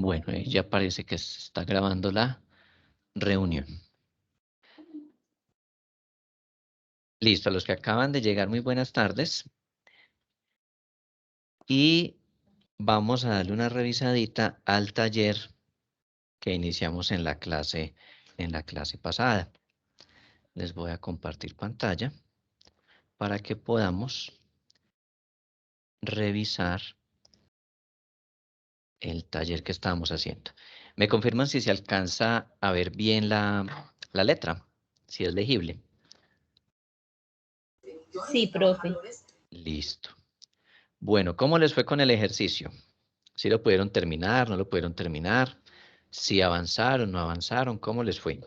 Bueno, ya parece que se está grabando la reunión. Listo, a los que acaban de llegar, muy buenas tardes. Y vamos a darle una revisadita al taller que iniciamos en la clase pasada. Les voy a compartir pantalla para que podamos revisar el taller que estábamos haciendo. ¿Me confirman si se alcanza a ver bien la letra? Si es legible. Sí, profe. Listo. Bueno, ¿cómo les fue con el ejercicio? ¿Si lo pudieron terminar, no lo pudieron terminar? ¿Si avanzaron, no avanzaron? ¿Cómo les fue?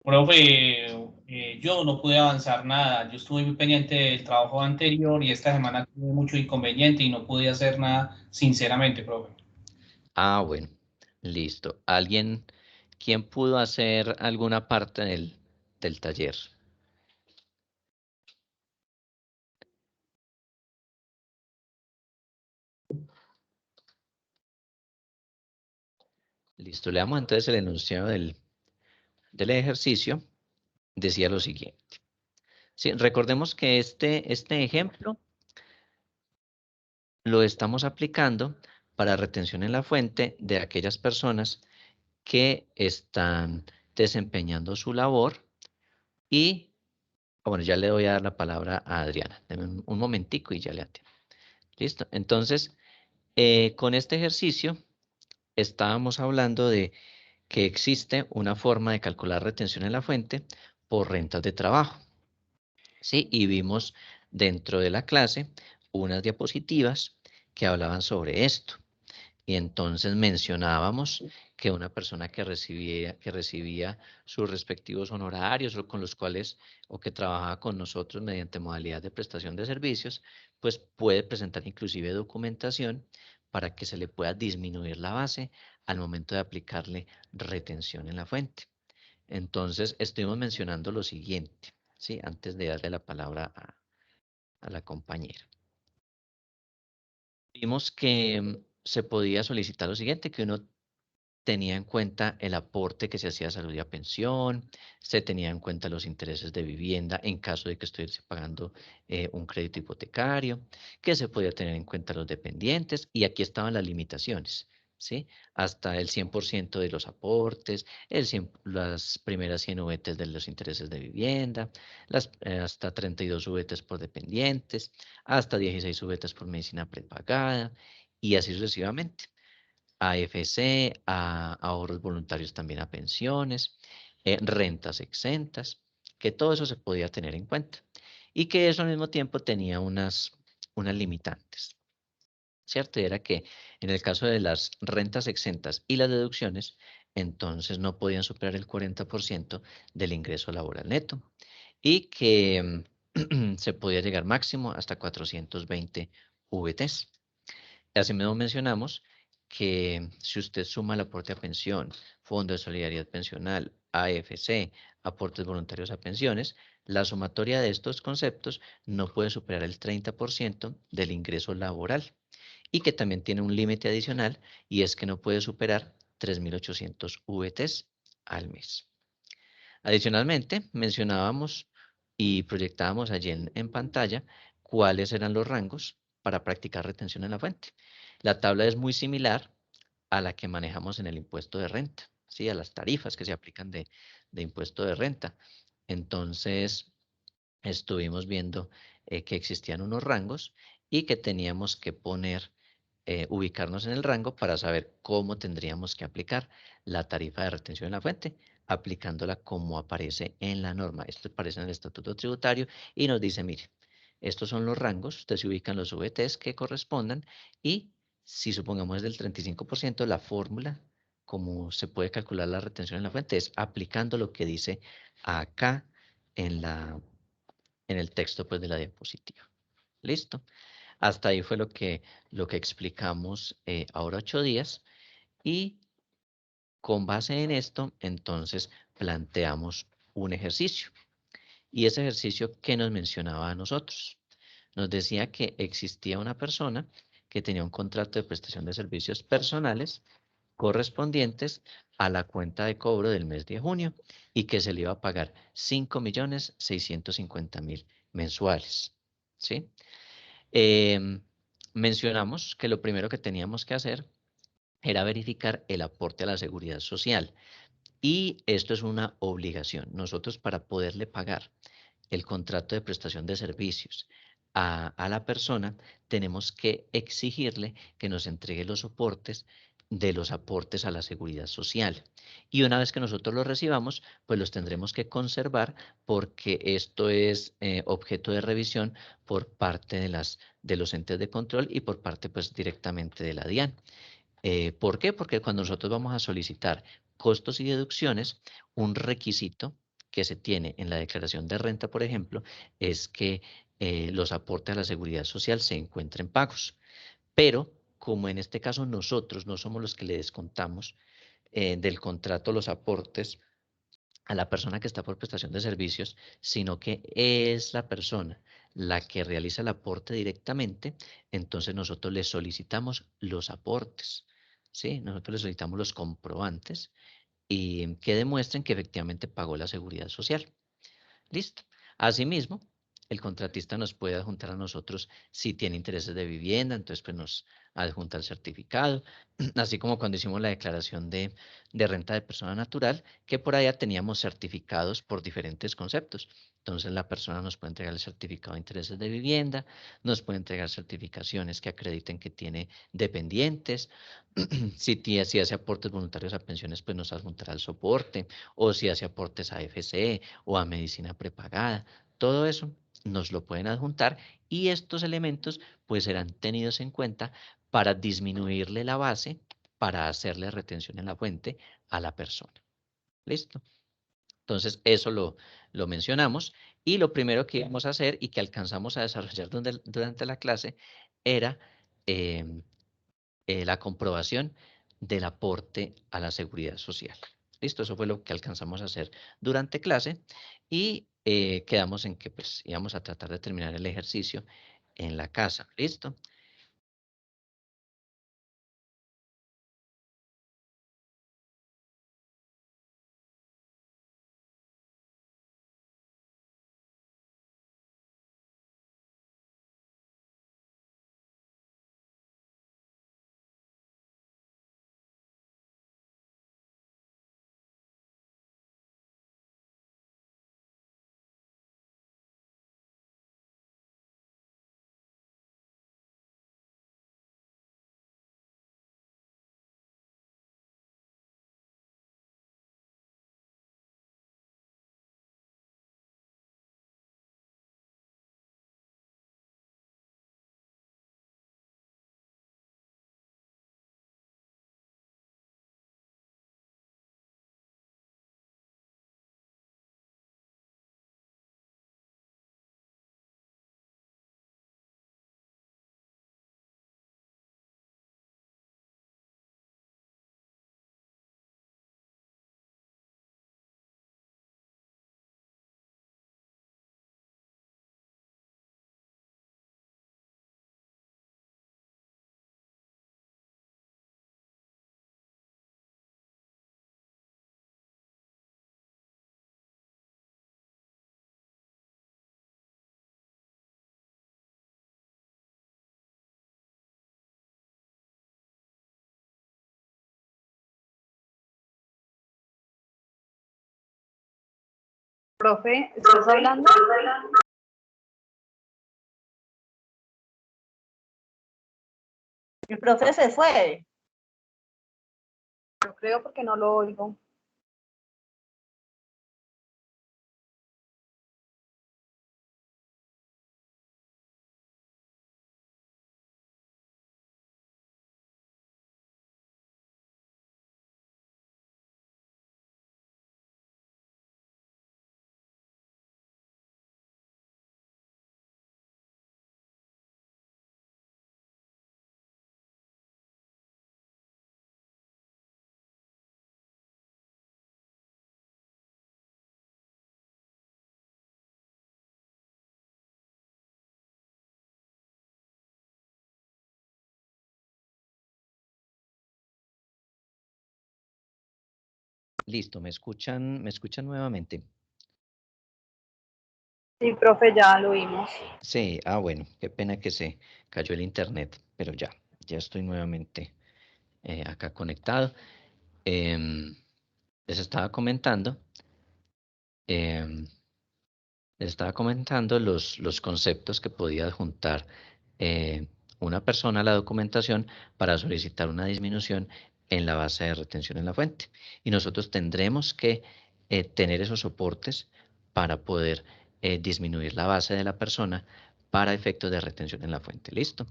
Profe, yo no pude avanzar nada. Yo estuve muy pendiente del trabajo anterior y esta semana tuve mucho inconveniente y no pude hacer nada, sinceramente, profe. Ah, bueno, listo. ¿Alguien, quién pudo hacer alguna parte del taller? Listo, leamos entonces el enunciado del ejercicio. Decía lo siguiente. Sí, recordemos que este ejemplo lo estamos aplicando para retención en la fuente de aquellas personas que están desempeñando su labor y, bueno, ya le voy a dar la palabra a Adriana. Deme un momentico y ya le atiendo. Listo. Entonces, con este ejercicio estábamos hablando de que existe una forma de calcular retención en la fuente por rentas de trabajo. ¿Sí? Y vimos dentro de la clase unas diapositivas que hablaban sobre esto. Y entonces mencionábamos que una persona que recibía sus respectivos honorarios o con los cuales, o que trabajaba con nosotros mediante modalidad de prestación de servicios, pues puede presentar inclusive documentación para que se le pueda disminuir la base al momento de aplicarle retención en la fuente. Entonces, estuvimos mencionando lo siguiente, ¿sí? Antes de darle la palabra a la compañera. Vimos que se podía solicitar lo siguiente, que uno tenía en cuenta el aporte que se hacía a salud y a pensión, se tenía en cuenta los intereses de vivienda en caso de que estuviese pagando un crédito hipotecario, que se podía tener en cuenta los dependientes, y aquí estaban las limitaciones, ¿sí? Hasta el 100% de los aportes, las primeras 100 VTs de los intereses de vivienda, hasta 32 VTs por dependientes, hasta 16 VTs por medicina prepagada, y así sucesivamente. AFC, a ahorros voluntarios también a pensiones, rentas exentas, que todo eso se podía tener en cuenta. Y que eso al mismo tiempo tenía unas limitantes, ¿cierto? Y era que en el caso de las rentas exentas y las deducciones, entonces no podían superar el 40% del ingreso laboral neto y que se podía llegar máximo hasta 420 VTs. Asimismo mencionamos que si usted suma el aporte a pensión, Fondo de Solidaridad Pensional, AFC, aportes voluntarios a pensiones, la sumatoria de estos conceptos no puede superar el 30% del ingreso laboral y que también tiene un límite adicional y es que no puede superar 3.800 VTs al mes. Adicionalmente, mencionábamos y proyectábamos allí en pantalla cuáles eran los rangos para practicar retención en la fuente. La tabla es muy similar a la que manejamos en el impuesto de renta, ¿sí? A las tarifas que se aplican de impuesto de renta. Entonces, estuvimos viendo que existían unos rangos y que teníamos que ubicarnos en el rango para saber cómo tendríamos que aplicar la tarifa de retención en la fuente, aplicándola como aparece en la norma. Esto aparece en el estatuto tributario y nos dice, mire, estos son los rangos, ustedes se ubican los VTs que correspondan y si supongamos es del 35%, la fórmula, como se puede calcular la retención en la fuente, es aplicando lo que dice acá en el texto pues, de la diapositiva. ¿Listo? Hasta ahí fue lo que explicamos ahora 8 días y con base en esto, entonces planteamos un ejercicio. Y ese ejercicio, ¿qué nos mencionaba a nosotros? Nos decía que existía una persona que tenía un contrato de prestación de servicios personales correspondientes a la cuenta de cobro del mes de junio y que se le iba a pagar 5.650.000 mensuales, ¿sí? Em, Mencionamos que lo primero que teníamos que hacer era verificar el aporte a la seguridad social. Y esto es una obligación. Nosotros para poderle pagar el contrato de prestación de servicios a la persona, tenemos que exigirle que nos entregue los soportes de los aportes a la seguridad social. Y una vez que nosotros los recibamos, pues los tendremos que conservar porque esto es objeto de revisión por parte de los entes de control y por parte pues directamente de la DIAN. ¿Por qué? Porque cuando nosotros vamos a solicitar costos y deducciones, un requisito que se tiene en la declaración de renta, por ejemplo, es que los aportes a la seguridad social se encuentren pagos. Pero como en este caso nosotros no somos los que le descontamos del contrato los aportes a la persona que está por prestación de servicios, sino que es la persona la que realiza el aporte directamente, entonces nosotros le solicitamos los aportes, ¿sí? Nosotros le solicitamos los comprobantes y que demuestren que efectivamente pagó la seguridad social. Listo. Asimismo, el contratista nos puede adjuntar a nosotros si tiene intereses de vivienda, entonces pues nos adjunta el certificado, así como cuando hicimos la declaración de renta de persona natural, que por allá teníamos certificados por diferentes conceptos. Entonces la persona nos puede entregar el certificado de intereses de vivienda, nos puede entregar certificaciones que acrediten que tiene dependientes, si hace aportes voluntarios a pensiones, pues nos adjuntará el soporte, o si hace aportes a FCE o a medicina prepagada. Todo eso nos lo pueden adjuntar y estos elementos pues serán tenidos en cuenta para disminuirle la base, para hacerle retención en la fuente a la persona. ¿Listo? Entonces eso lo mencionamos y lo primero que íbamos a hacer y que alcanzamos a desarrollar durante la clase era em, la comprobación del aporte a la seguridad social. Listo, eso fue lo que alcanzamos a hacer durante clase y quedamos en que pues íbamos a tratar de terminar el ejercicio en la casa. ¿Listo? Profe, ¿estás hablando? El profe se fue. Yo creo porque no lo oigo. Listo, ¿me escuchan nuevamente? Sí, profe, ya lo vimos. Sí, bueno, qué pena que se cayó el internet, pero ya estoy nuevamente acá conectado. Em, les estaba comentando, em, los conceptos que podía adjuntar una persona a la documentación para solicitar una disminución en la base de retención en la fuente. Y nosotros tendremos que tener esos soportes para poder disminuir la base de la persona para efectos de retención en la fuente. ¿Listo?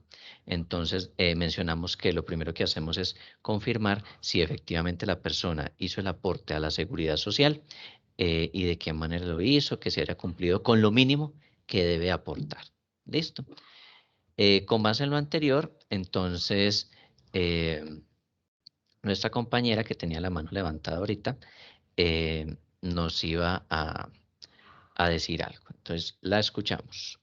Entonces, mencionamos que lo primero que hacemos es confirmar si efectivamente la persona hizo el aporte a la seguridad social y de qué manera lo hizo, que se haya cumplido con lo mínimo que debe aportar. ¿Listo? Con base en lo anterior, entonces, nuestra compañera que tenía la mano levantada ahorita, nos iba a decir algo. Entonces, la escuchamos.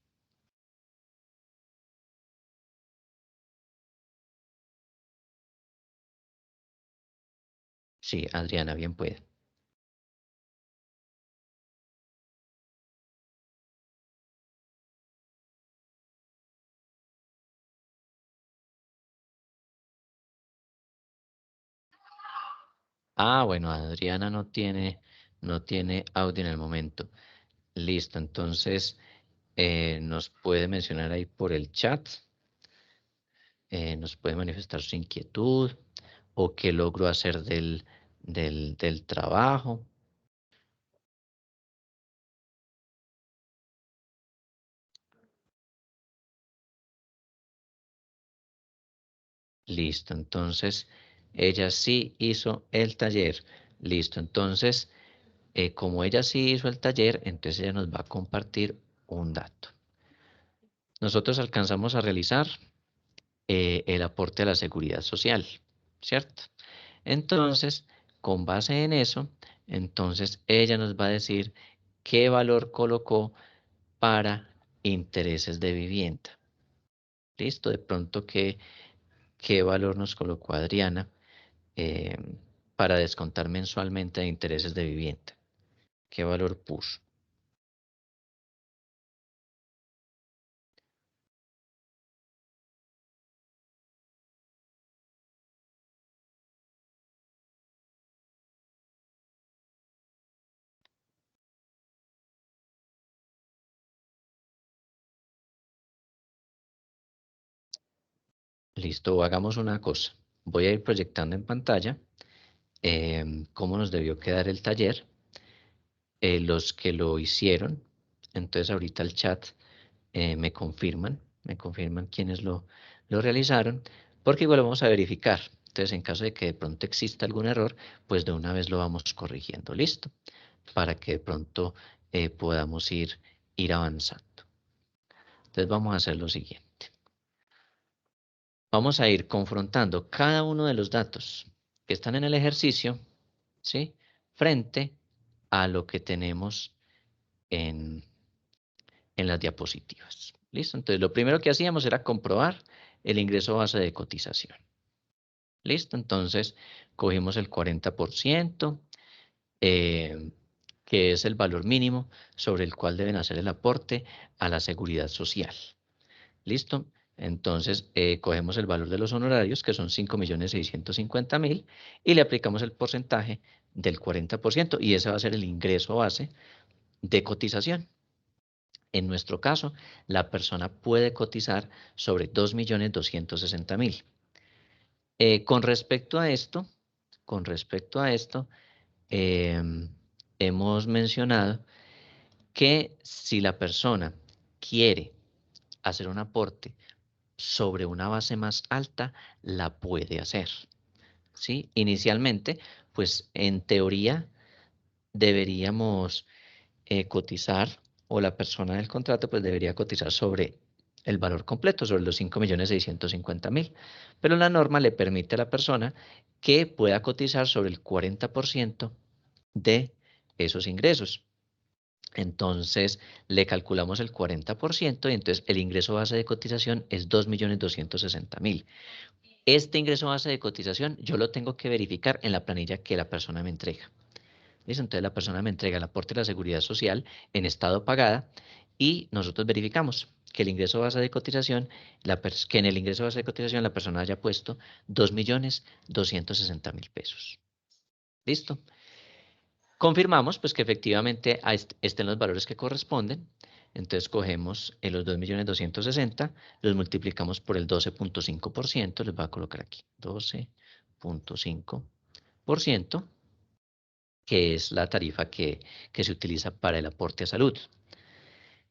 Sí, Adriana, bien puede. Bueno, Adriana no tiene audio en el momento. Listo, entonces nos puede mencionar ahí por el chat, nos puede manifestar su inquietud o qué logró hacer del trabajo. Listo, entonces ella sí hizo el taller. Listo, entonces como ella sí hizo el taller, entonces ella nos va a compartir un dato. Nosotros alcanzamos a realizar el aporte a la seguridad social, ¿cierto? Entonces, con base en eso, entonces ella nos va a decir qué valor colocó para intereses de vivienda. Listo, de pronto qué valor nos colocó Adriana eh, para descontar mensualmente de intereses de vivienda. ¿Qué valor puso? Listo, hagamos una cosa. Voy a ir proyectando en pantalla cómo nos debió quedar el taller, los que lo hicieron. Entonces ahorita el chat me confirman quiénes lo realizaron, porque igual lo vamos a verificar. Entonces en caso de que de pronto exista algún error, pues de una vez lo vamos corrigiendo. ¿Listo? Para que de pronto podamos ir avanzando. Entonces vamos a hacer lo siguiente. Vamos a ir confrontando cada uno de los datos que están en el ejercicio, ¿sí? Frente a lo que tenemos en las diapositivas. ¿Listo? Entonces, lo primero que hacíamos era comprobar el ingreso base de cotización. ¿Listo? Entonces, cogimos el 40%, que es el valor mínimo sobre el cual deben hacer el aporte a la seguridad social. ¿Listo? Entonces, cogemos el valor de los honorarios, que son 5.650.000, y le aplicamos el porcentaje del 40%, y ese va a ser el ingreso base de cotización. En nuestro caso, la persona puede cotizar sobre 2.260.000. Con respecto a esto, hemos mencionado que si la persona quiere hacer un aporte sobre una base más alta, la puede hacer, ¿sí? Inicialmente, pues en teoría deberíamos cotizar, o la persona del contrato pues debería cotizar sobre el valor completo, sobre los 5.650.000. Pero la norma le permite a la persona que pueda cotizar sobre el 40% de esos ingresos. Entonces le calculamos el 40% y entonces el ingreso base de cotización es 2.260.000. Este ingreso base de cotización yo lo tengo que verificar en la planilla que la persona me entrega. ¿Listo? Entonces la persona me entrega el aporte de la seguridad social en estado pagada y nosotros verificamos que el ingreso base de cotización, que en el ingreso base de cotización la persona haya puesto 2.260.000 pesos. ¿Listo? Confirmamos pues que efectivamente estén los valores que corresponden. Entonces cogemos los 2.260.000, los multiplicamos por el 12.5%, les voy a colocar aquí 12.5%, que es la tarifa que se utiliza para el aporte a salud.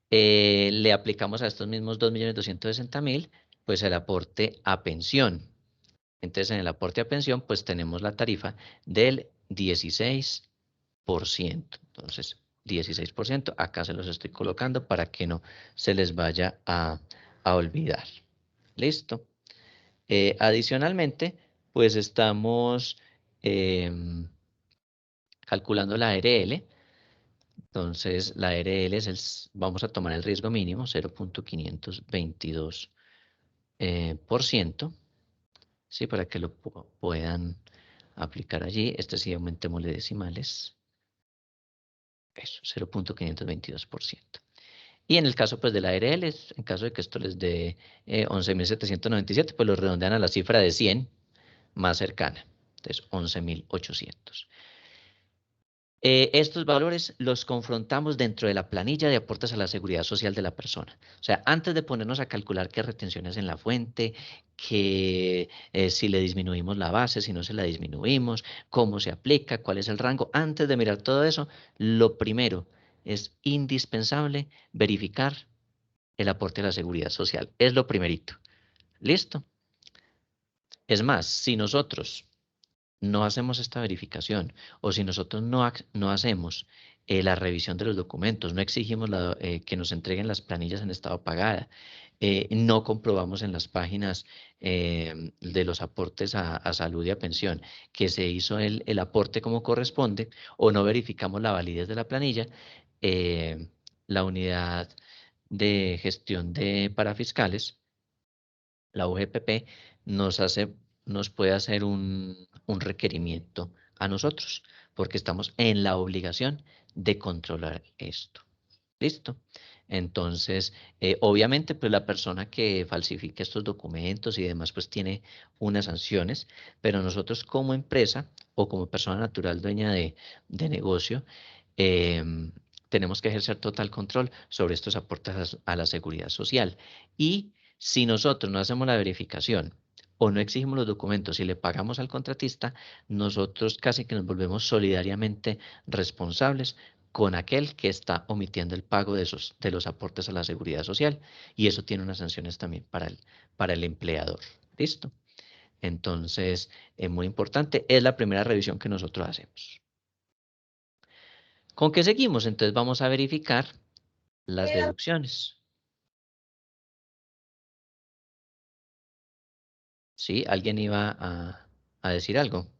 Le aplicamos a estos mismos 2.260.000, pues el aporte a pensión. Entonces en el aporte a pensión pues tenemos la tarifa del 16%. Entonces 16%, acá se los estoy colocando para que no se les vaya a olvidar. ¿Listo? Adicionalmente, pues estamos calculando la ARL. Entonces, la ARL vamos a tomar el riesgo mínimo, 0.522%, ¿sí? Para que lo puedan aplicar allí. Este sí, aumentémosle decimales. Eso, 0.522%. Y en el caso pues de la ARL, en caso de que esto les dé 11.797, pues lo redondean a la cifra de 100 más cercana. Entonces, 11.800. Estos valores los confrontamos dentro de la planilla de aportes a la seguridad social de la persona. O sea, antes de ponernos a calcular qué retenciones en la fuente, que si le disminuimos la base, si no se la disminuimos, cómo se aplica, cuál es el rango, antes de mirar todo eso, lo primero es indispensable verificar el aporte a la seguridad social. Es lo primerito. ¿Listo? Es más, si nosotros no hacemos esta verificación o si nosotros no hacemos la revisión de los documentos, no exigimos que nos entreguen las planillas en estado pagada, no comprobamos en las páginas de los aportes a salud y a pensión que se hizo el aporte como corresponde o no verificamos la validez de la planilla, la unidad de gestión de parafiscales, la UGPP, nos puede hacer un requerimiento a nosotros, porque estamos en la obligación de controlar esto. ¿Listo? Entonces, obviamente, pues la persona que falsifique estos documentos y demás, pues tiene unas sanciones, pero nosotros como empresa o como persona natural dueña de negocio, tenemos que ejercer total control sobre estos aportes a la seguridad social. Y si nosotros no hacemos la verificación o no exigimos los documentos y le pagamos al contratista, nosotros casi que nos volvemos solidariamente responsables con aquel que está omitiendo el pago de los aportes a la seguridad social. Y eso tiene unas sanciones también para el empleador. ¿Listo? Entonces, es muy importante. Es la primera revisión que nosotros hacemos. ¿Con qué seguimos? Entonces vamos a verificar las deducciones. ¿Sí? ¿Alguien iba a decir algo?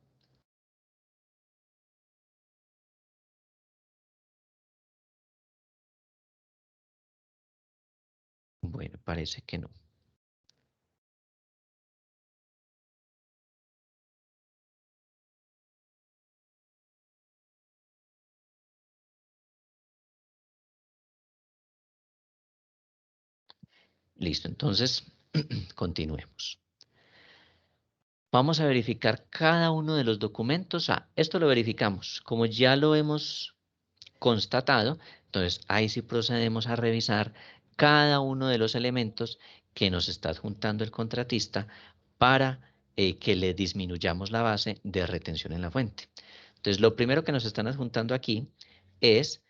Bueno, parece que no. Listo, entonces continuemos. Vamos a verificar cada uno de los documentos. Esto lo verificamos. Como ya lo hemos constatado, entonces ahí sí procedemos a revisar cada uno de los elementos que nos está adjuntando el contratista para que le disminuyamos la base de retención en la fuente. Entonces, lo primero que nos están adjuntando aquí es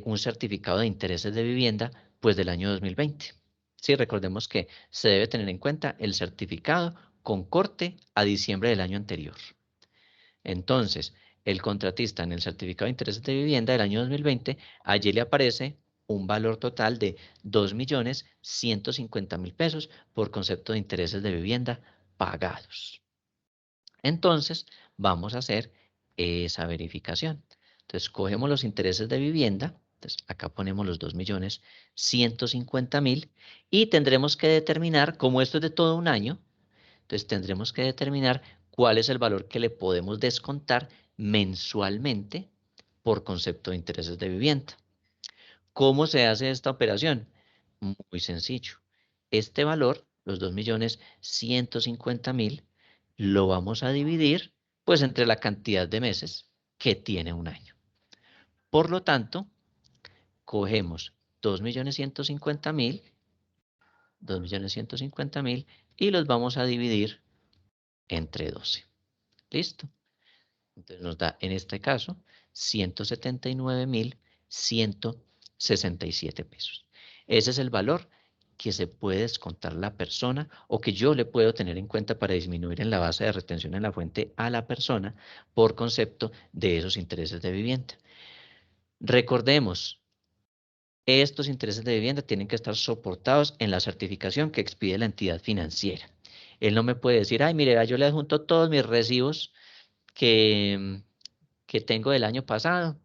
un certificado de intereses de vivienda, pues del año 2020. Sí, recordemos que se debe tener en cuenta el certificado con corte a diciembre del año anterior. Entonces, el contratista en el certificado de intereses de vivienda del año 2020, allí le aparece un valor total de 2.150.000 pesos por concepto de intereses de vivienda pagados. Entonces, vamos a hacer esa verificación. Entonces, cogemos los intereses de vivienda. Entonces, acá ponemos los 2.150.000 y tendremos que determinar, como esto es de todo un año, entonces tendremos que determinar cuál es el valor que le podemos descontar mensualmente por concepto de intereses de vivienda. ¿Cómo se hace esta operación? Muy sencillo. Este valor, los 2.150.000, lo vamos a dividir pues entre la cantidad de meses que tiene un año. Por lo tanto, cogemos 2.150.000 y los vamos a dividir entre 12. ¿Listo? Entonces nos da, en este caso, 179.167 pesos. Ese es el valor que se puede descontar la persona o que yo le puedo tener en cuenta para disminuir en la base de retención en la fuente a la persona por concepto de esos intereses de vivienda. Recordemos, estos intereses de vivienda tienen que estar soportados en la certificación que expide la entidad financiera. Él no me puede decir, ay, mire, yo le adjunto todos mis recibos que tengo del año pasado,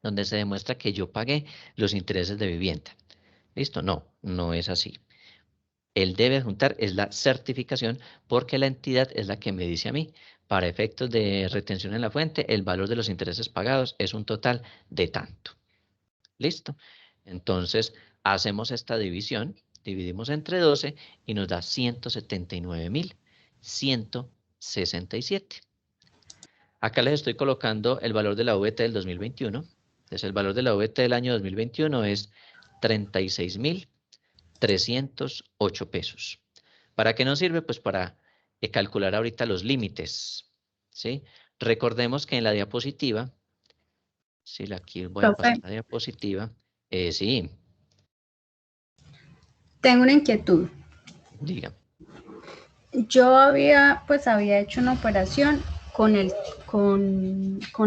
donde se demuestra que yo pagué los intereses de vivienda. ¿Listo? No, no es así. Él debe adjuntar es la certificación porque la entidad es la que me dice a mí, para efectos de retención en la fuente, el valor de los intereses pagados es un total de tanto. ¿Listo? Entonces, hacemos esta división, dividimos entre 12 y nos da 179.167. Acá les estoy colocando el valor de la VT del 2021. Entonces, el valor de la VT del año 2021 es 36.308 pesos. ¿Para qué nos sirve? Pues para calcular ahorita los límites, ¿sí? Recordemos que en la diapositiva, sí, aquí voy a pasar Profe, la diapositiva, sí, tengo una inquietud. diga. Yo había hecho una operación con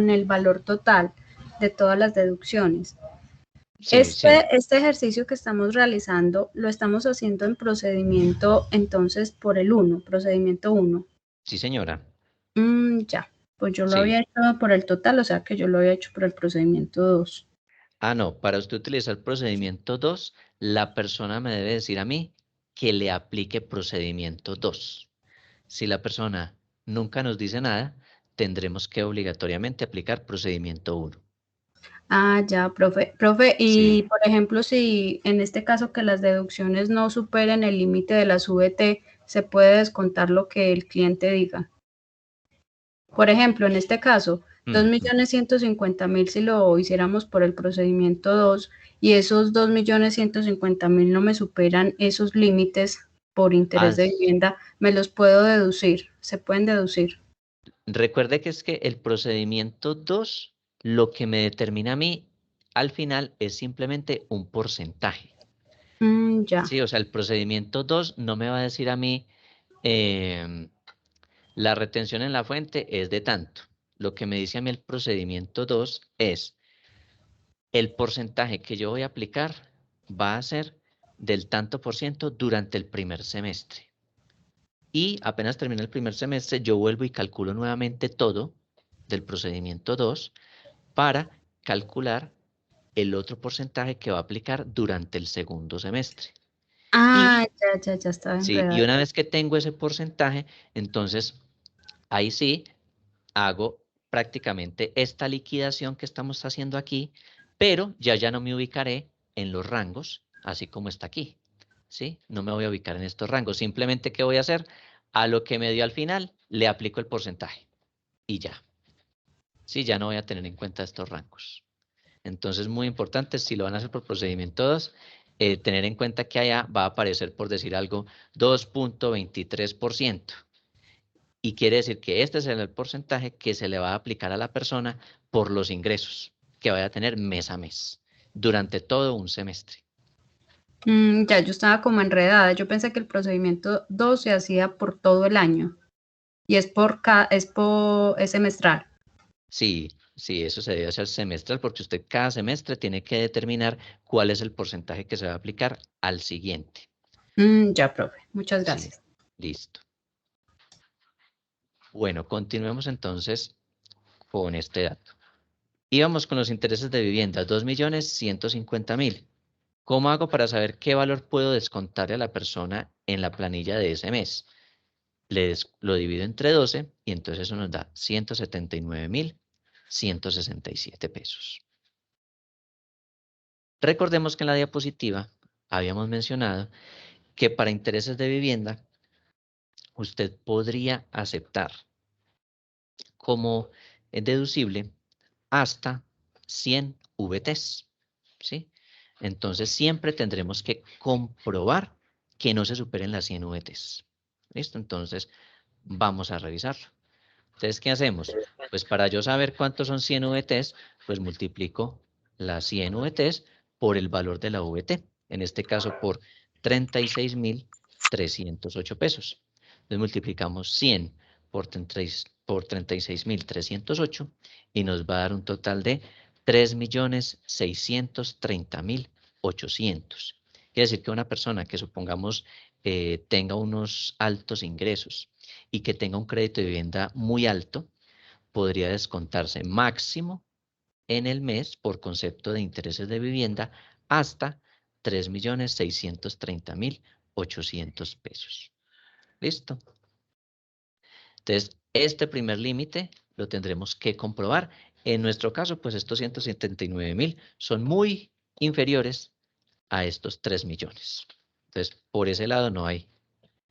el valor total de todas las deducciones. Sí, sí, Este ejercicio que estamos realizando lo estamos haciendo en procedimiento, entonces, por el 1, procedimiento 1. sí, señora. Ya, pues yo lo Sí. había hecho por el total, o sea que yo lo había hecho por el procedimiento 2. Ah, no, para usted utilizar procedimiento 2, la persona me debe decir a mí que le aplique procedimiento 2. Si la persona nunca nos dice nada, tendremos que obligatoriamente aplicar procedimiento 1. Ah, ya, profe, y Sí. por ejemplo, si en este caso que las deducciones no superen el límite de las VT, se puede descontar lo que el cliente diga. Por ejemplo, en este caso, 2.150.000 si lo hiciéramos por el procedimiento 2 y esos 2.150.000 no me superan esos límites por interés Ah, de vivienda, me los puedo deducir, se pueden deducir. recuerde que es que el procedimiento 2, lo que me determina a mí al final es simplemente un porcentaje. Ya. Sí, o sea, el procedimiento 2 no me va a decir a mí, la retención en la fuente es de tanto. Lo que me dice a mí el procedimiento 2 es el porcentaje que yo voy a aplicar va a ser del tanto por ciento durante el primer semestre. Y apenas termina el primer semestre, yo vuelvo y calculo nuevamente todo del procedimiento 2 para calcular el otro porcentaje que va a aplicar durante el segundo semestre. Ah, Y, ya estaba sí, y enredada. una vez que tengo ese porcentaje, entonces ahí sí hago prácticamente esta liquidación que estamos haciendo aquí, pero ya no me ubicaré en los rangos, así como está aquí, ¿sí? No me voy a ubicar en estos rangos. Simplemente, ¿qué voy a hacer? A lo que me dio al final, le aplico el porcentaje y ya. Sí, ya no voy a tener en cuenta estos rangos. Entonces, muy importante, si lo van a hacer por procedimiento 2, tener en cuenta que allá va a aparecer, por decir algo, 2.23%. Y quiere decir que este es el porcentaje que se le va a aplicar a la persona por los ingresos que vaya a tener mes a mes durante todo un semestre. Ya, yo estaba como enredada. Yo pensé que el procedimiento 2 se hacía por todo el año y es es semestral. Sí, sí, eso se debe hacer semestral porque usted cada semestre tiene que determinar cuál es el porcentaje que se va a aplicar al siguiente. Ya, profe. Muchas Sí, gracias. listo. Bueno, continuemos entonces con este dato. Íbamos con los intereses de vivienda, 2.150.000. ¿Cómo hago para saber qué valor puedo descontarle a la persona en la planilla de ese mes? Lo divido entre 12 y entonces eso nos da 179.000 167 pesos. Recordemos que en la diapositiva habíamos mencionado que para intereses de vivienda usted podría aceptar como deducible hasta 100 VTs, ¿sí? Entonces siempre tendremos que comprobar que no se superen las 100 VTs. ¿Listo? Entonces vamos a revisarlo. Entonces, ¿qué hacemos? Pues para yo saber cuántos son 100 VTs, pues multiplico las 100 VTs por el valor de la VT. En este caso por 36.308 pesos. Entonces multiplicamos 100 por 36.308 y nos va a dar un total de 3.630.800. Quiere decir que una persona que supongamos tenga unos altos ingresos y que tenga un crédito de vivienda muy alto, podría descontarse máximo en el mes por concepto de intereses de vivienda hasta 3.630.800 pesos. ¿Listo? Entonces, este primer límite lo tendremos que comprobar. En nuestro caso, pues estos 179.000 son muy inferiores a estos 3 millones. Entonces, por ese lado no hay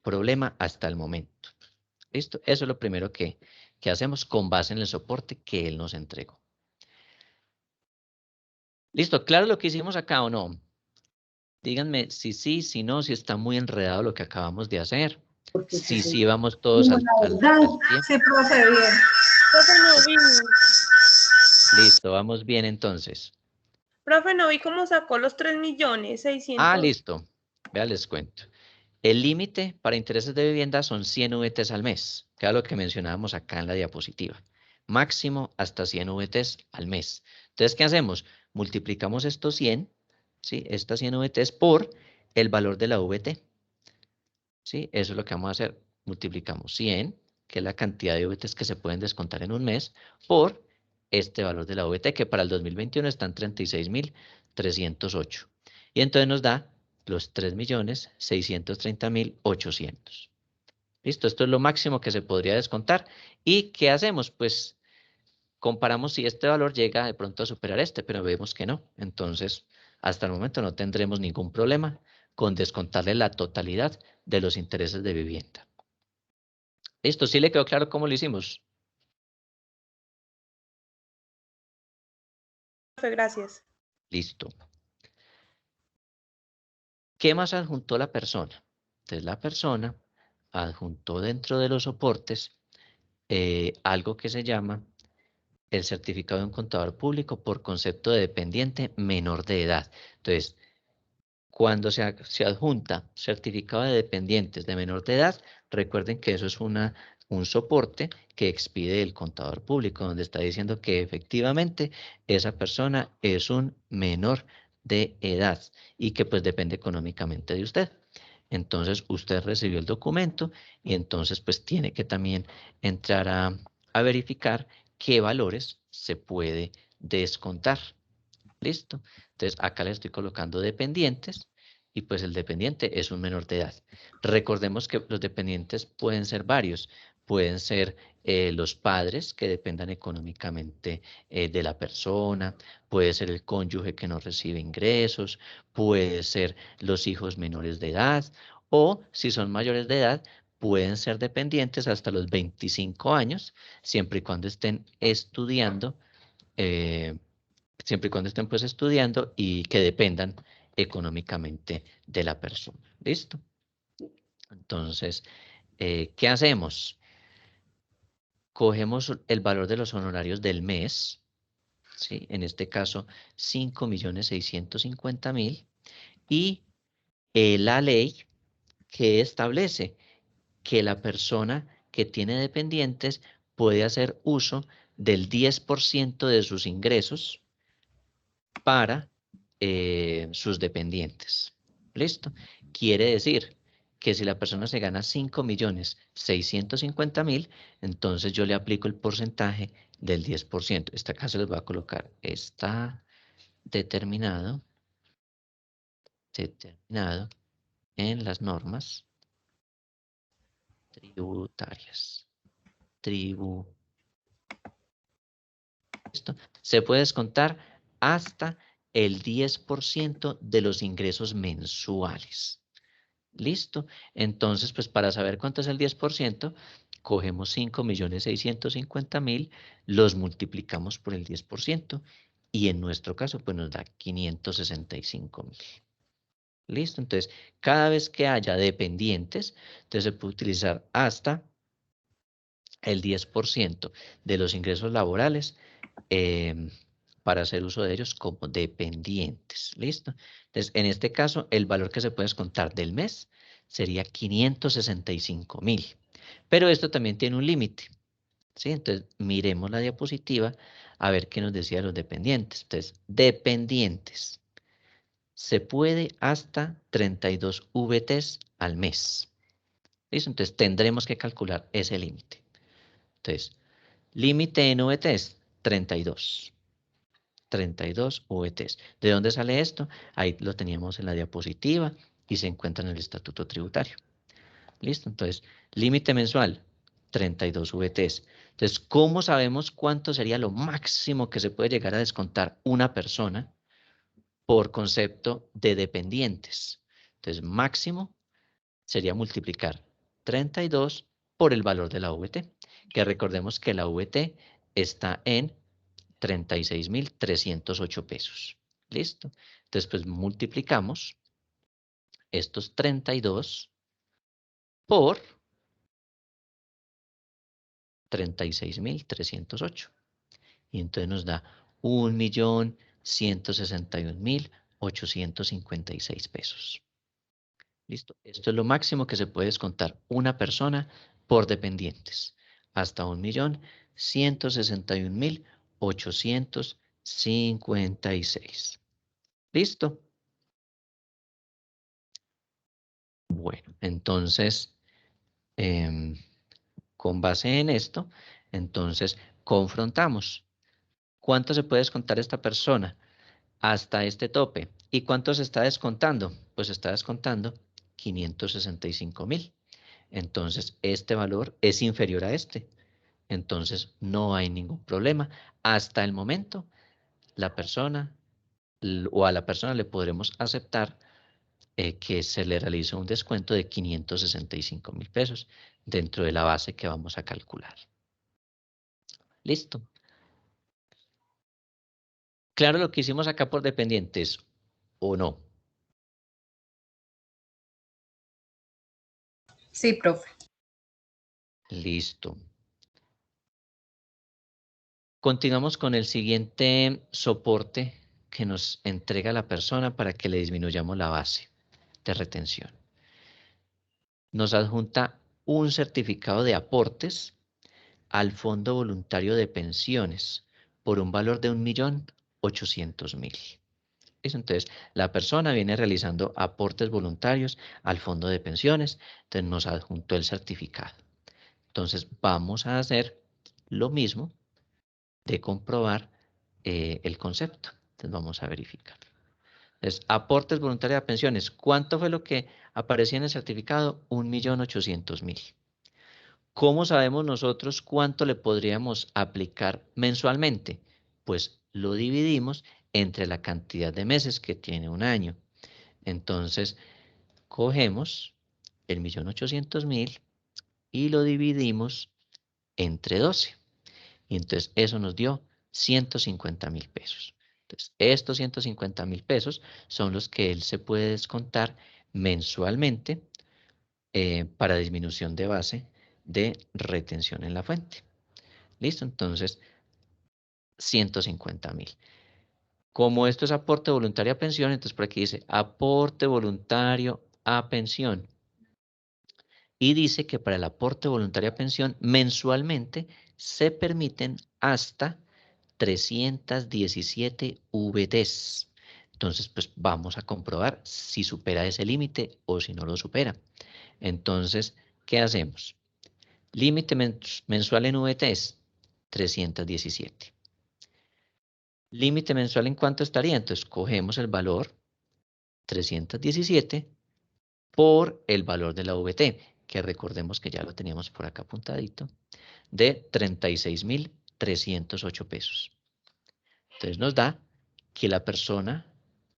problema hasta el momento. ¿Listo? Eso es lo primero que hacemos con base en el soporte que él nos entregó. ¿Listo? ¿Claro lo que hicimos acá o no? Díganme si sí, si no, si está muy enredado lo que acabamos de hacer. Si sí, vamos todos al pie. Sí, profe, bien. Profe, no vi. Listo, vamos bien entonces. Profe, no vi cómo sacó los 3.600.000. Ah, listo. Vea, les cuento. El límite para intereses de vivienda son 100 VTs al mes, que era lo que mencionábamos acá en la diapositiva. Máximo hasta 100 VTs al mes. Entonces, ¿qué hacemos? Multiplicamos estos 100, ¿sí? Estas 100 VTs por el valor de la VT. ¿Sí? Eso es lo que vamos a hacer. Multiplicamos 100, que es la cantidad de VTs que se pueden descontar en un mes, por este valor de la VT, que para el 2021 está en 36.308. Y entonces nos da los 3.630.800. ¿Listo? Esto es lo máximo que se podría descontar. ¿Y qué hacemos? Pues comparamos si este valor llega de pronto a superar este, pero vemos que no. Entonces, hasta el momento no tendremos ningún problema con descontarle la totalidad de los intereses de vivienda. ¿Listo? ¿Sí le quedó claro cómo lo hicimos? Profe, gracias. Listo. ¿Qué más adjuntó la persona? Entonces la persona adjuntó dentro de los soportes algo que se llama el certificado de un contador público por concepto de dependiente menor de edad. Entonces, cuando se adjunta certificado de dependientes de menor de edad, recuerden que eso es un soporte que expide el contador público, donde está diciendo que efectivamente esa persona es un menor de edad y que pues depende económicamente de usted. Entonces usted recibió el documento y entonces pues tiene que también entrar a verificar qué valores se puede descontar. ¿Listo? Entonces acá le estoy colocando dependientes y pues el dependiente es un menor de edad. Recordemos que los dependientes pueden ser varios. Pueden ser los padres que dependan económicamente de la persona, puede ser el cónyuge que no recibe ingresos, puede ser los hijos menores de edad o si son mayores de edad, pueden ser dependientes hasta los 25 años, siempre y cuando estén estudiando siempre y cuando estén pues estudiando y que dependan económicamente de la persona. ¿Listo? Entonces, ¿qué hacemos? Cogemos el valor de los honorarios del mes, ¿sí? En este caso, 5.650.000 y la ley que establece que la persona que tiene dependientes puede hacer uso del 10% de sus ingresos para sus dependientes. ¿Listo? Quiere decir que si la persona se gana 5.650.000, entonces yo le aplico el porcentaje del 10%. Esta acá se les va a colocar. Está determinado en las normas tributarias. se puede descontar hasta el 10% de los ingresos mensuales. ¿Listo? Entonces, pues para saber cuánto es el 10%, cogemos 5.650.000, los multiplicamos por el 10% y en nuestro caso, pues nos da 565.000. ¿Listo? Entonces, cada vez que haya dependientes, entonces se puede utilizar hasta el 10% de los ingresos laborales para hacer uso de ellos como dependientes. ¿Listo? Entonces, en este caso, el valor que se puede descontar del mes sería 565.000. Pero esto también tiene un límite. ¿Sí? Entonces, miremos la diapositiva a ver qué nos decía los dependientes. Entonces, dependientes. Se puede hasta 32 VTs al mes. ¿Listo? Entonces, tendremos que calcular ese límite. Entonces, límite en VTs, 32. 32 VTs. ¿De dónde sale esto? Ahí lo teníamos en la diapositiva y se encuentra en el estatuto tributario. ¿Listo? Entonces, límite mensual, 32 VTs. Entonces, ¿cómo sabemos cuánto sería lo máximo que se puede llegar a descontar una persona por concepto de dependientes? Entonces, máximo sería multiplicar 32 por el valor de la VT, que recordemos que la VT está en 36.308 pesos. ¿Listo? Entonces, pues multiplicamos estos 32 por 36.308. Y entonces nos da 1.161.856 pesos. ¿Listo? Esto es lo máximo que se puede descontar una persona por dependientes. Hasta 1.161.856. ¿Listo? Bueno, entonces, con base en esto, entonces confrontamos. ¿Cuánto se puede descontar esta persona? Hasta este tope. ¿Y cuánto se está descontando? Pues se está descontando 565.000. Entonces, este valor es inferior a este. Entonces, no hay ningún problema. Hasta el momento, la persona o a la persona le podremos aceptar que se le realizó un descuento de 565.000 pesos dentro de la base que vamos a calcular. ¿Listo? ¿Claro lo que hicimos acá por dependientes o no? Sí, profe. Listo. Continuamos con el siguiente soporte que nos entrega la persona para que le disminuyamos la base de retención. Nos adjunta un certificado de aportes al Fondo Voluntario de Pensiones por un valor de 1.800.000. Entonces, la persona viene realizando aportes voluntarios al fondo de pensiones, entonces nos adjuntó el certificado. Entonces, vamos a hacer lo mismo de comprobar el concepto. Entonces, vamos a verificar. Entonces, aportes voluntarios a pensiones. ¿Cuánto fue lo que aparecía en el certificado? 1.800.000. ¿Cómo sabemos nosotros cuánto le podríamos aplicar mensualmente? Pues lo dividimos entre la cantidad de meses que tiene un año. Entonces, cogemos el 1.800.000 y lo dividimos entre 12. Y entonces eso nos dio 150.000 pesos. Entonces, estos 150.000 pesos son los que él se puede descontar mensualmente para disminución de base de retención en la fuente. ¿Listo? Entonces, 150.000. Como esto es aporte voluntario a pensión, entonces por aquí dice aporte voluntario a pensión. Y dice que para el aporte voluntario a pensión mensualmente se permiten hasta 317 VTs. Entonces, pues vamos a comprobar si supera ese límite o si no lo supera. Entonces, ¿qué hacemos? Límite mensual en VTs, 317. Límite mensual, ¿en cuánto estaría? Entonces, cogemos el valor 317 por el valor de la VT, que recordemos que ya lo teníamos por acá apuntadito, de 36.308 pesos. Entonces nos da que la persona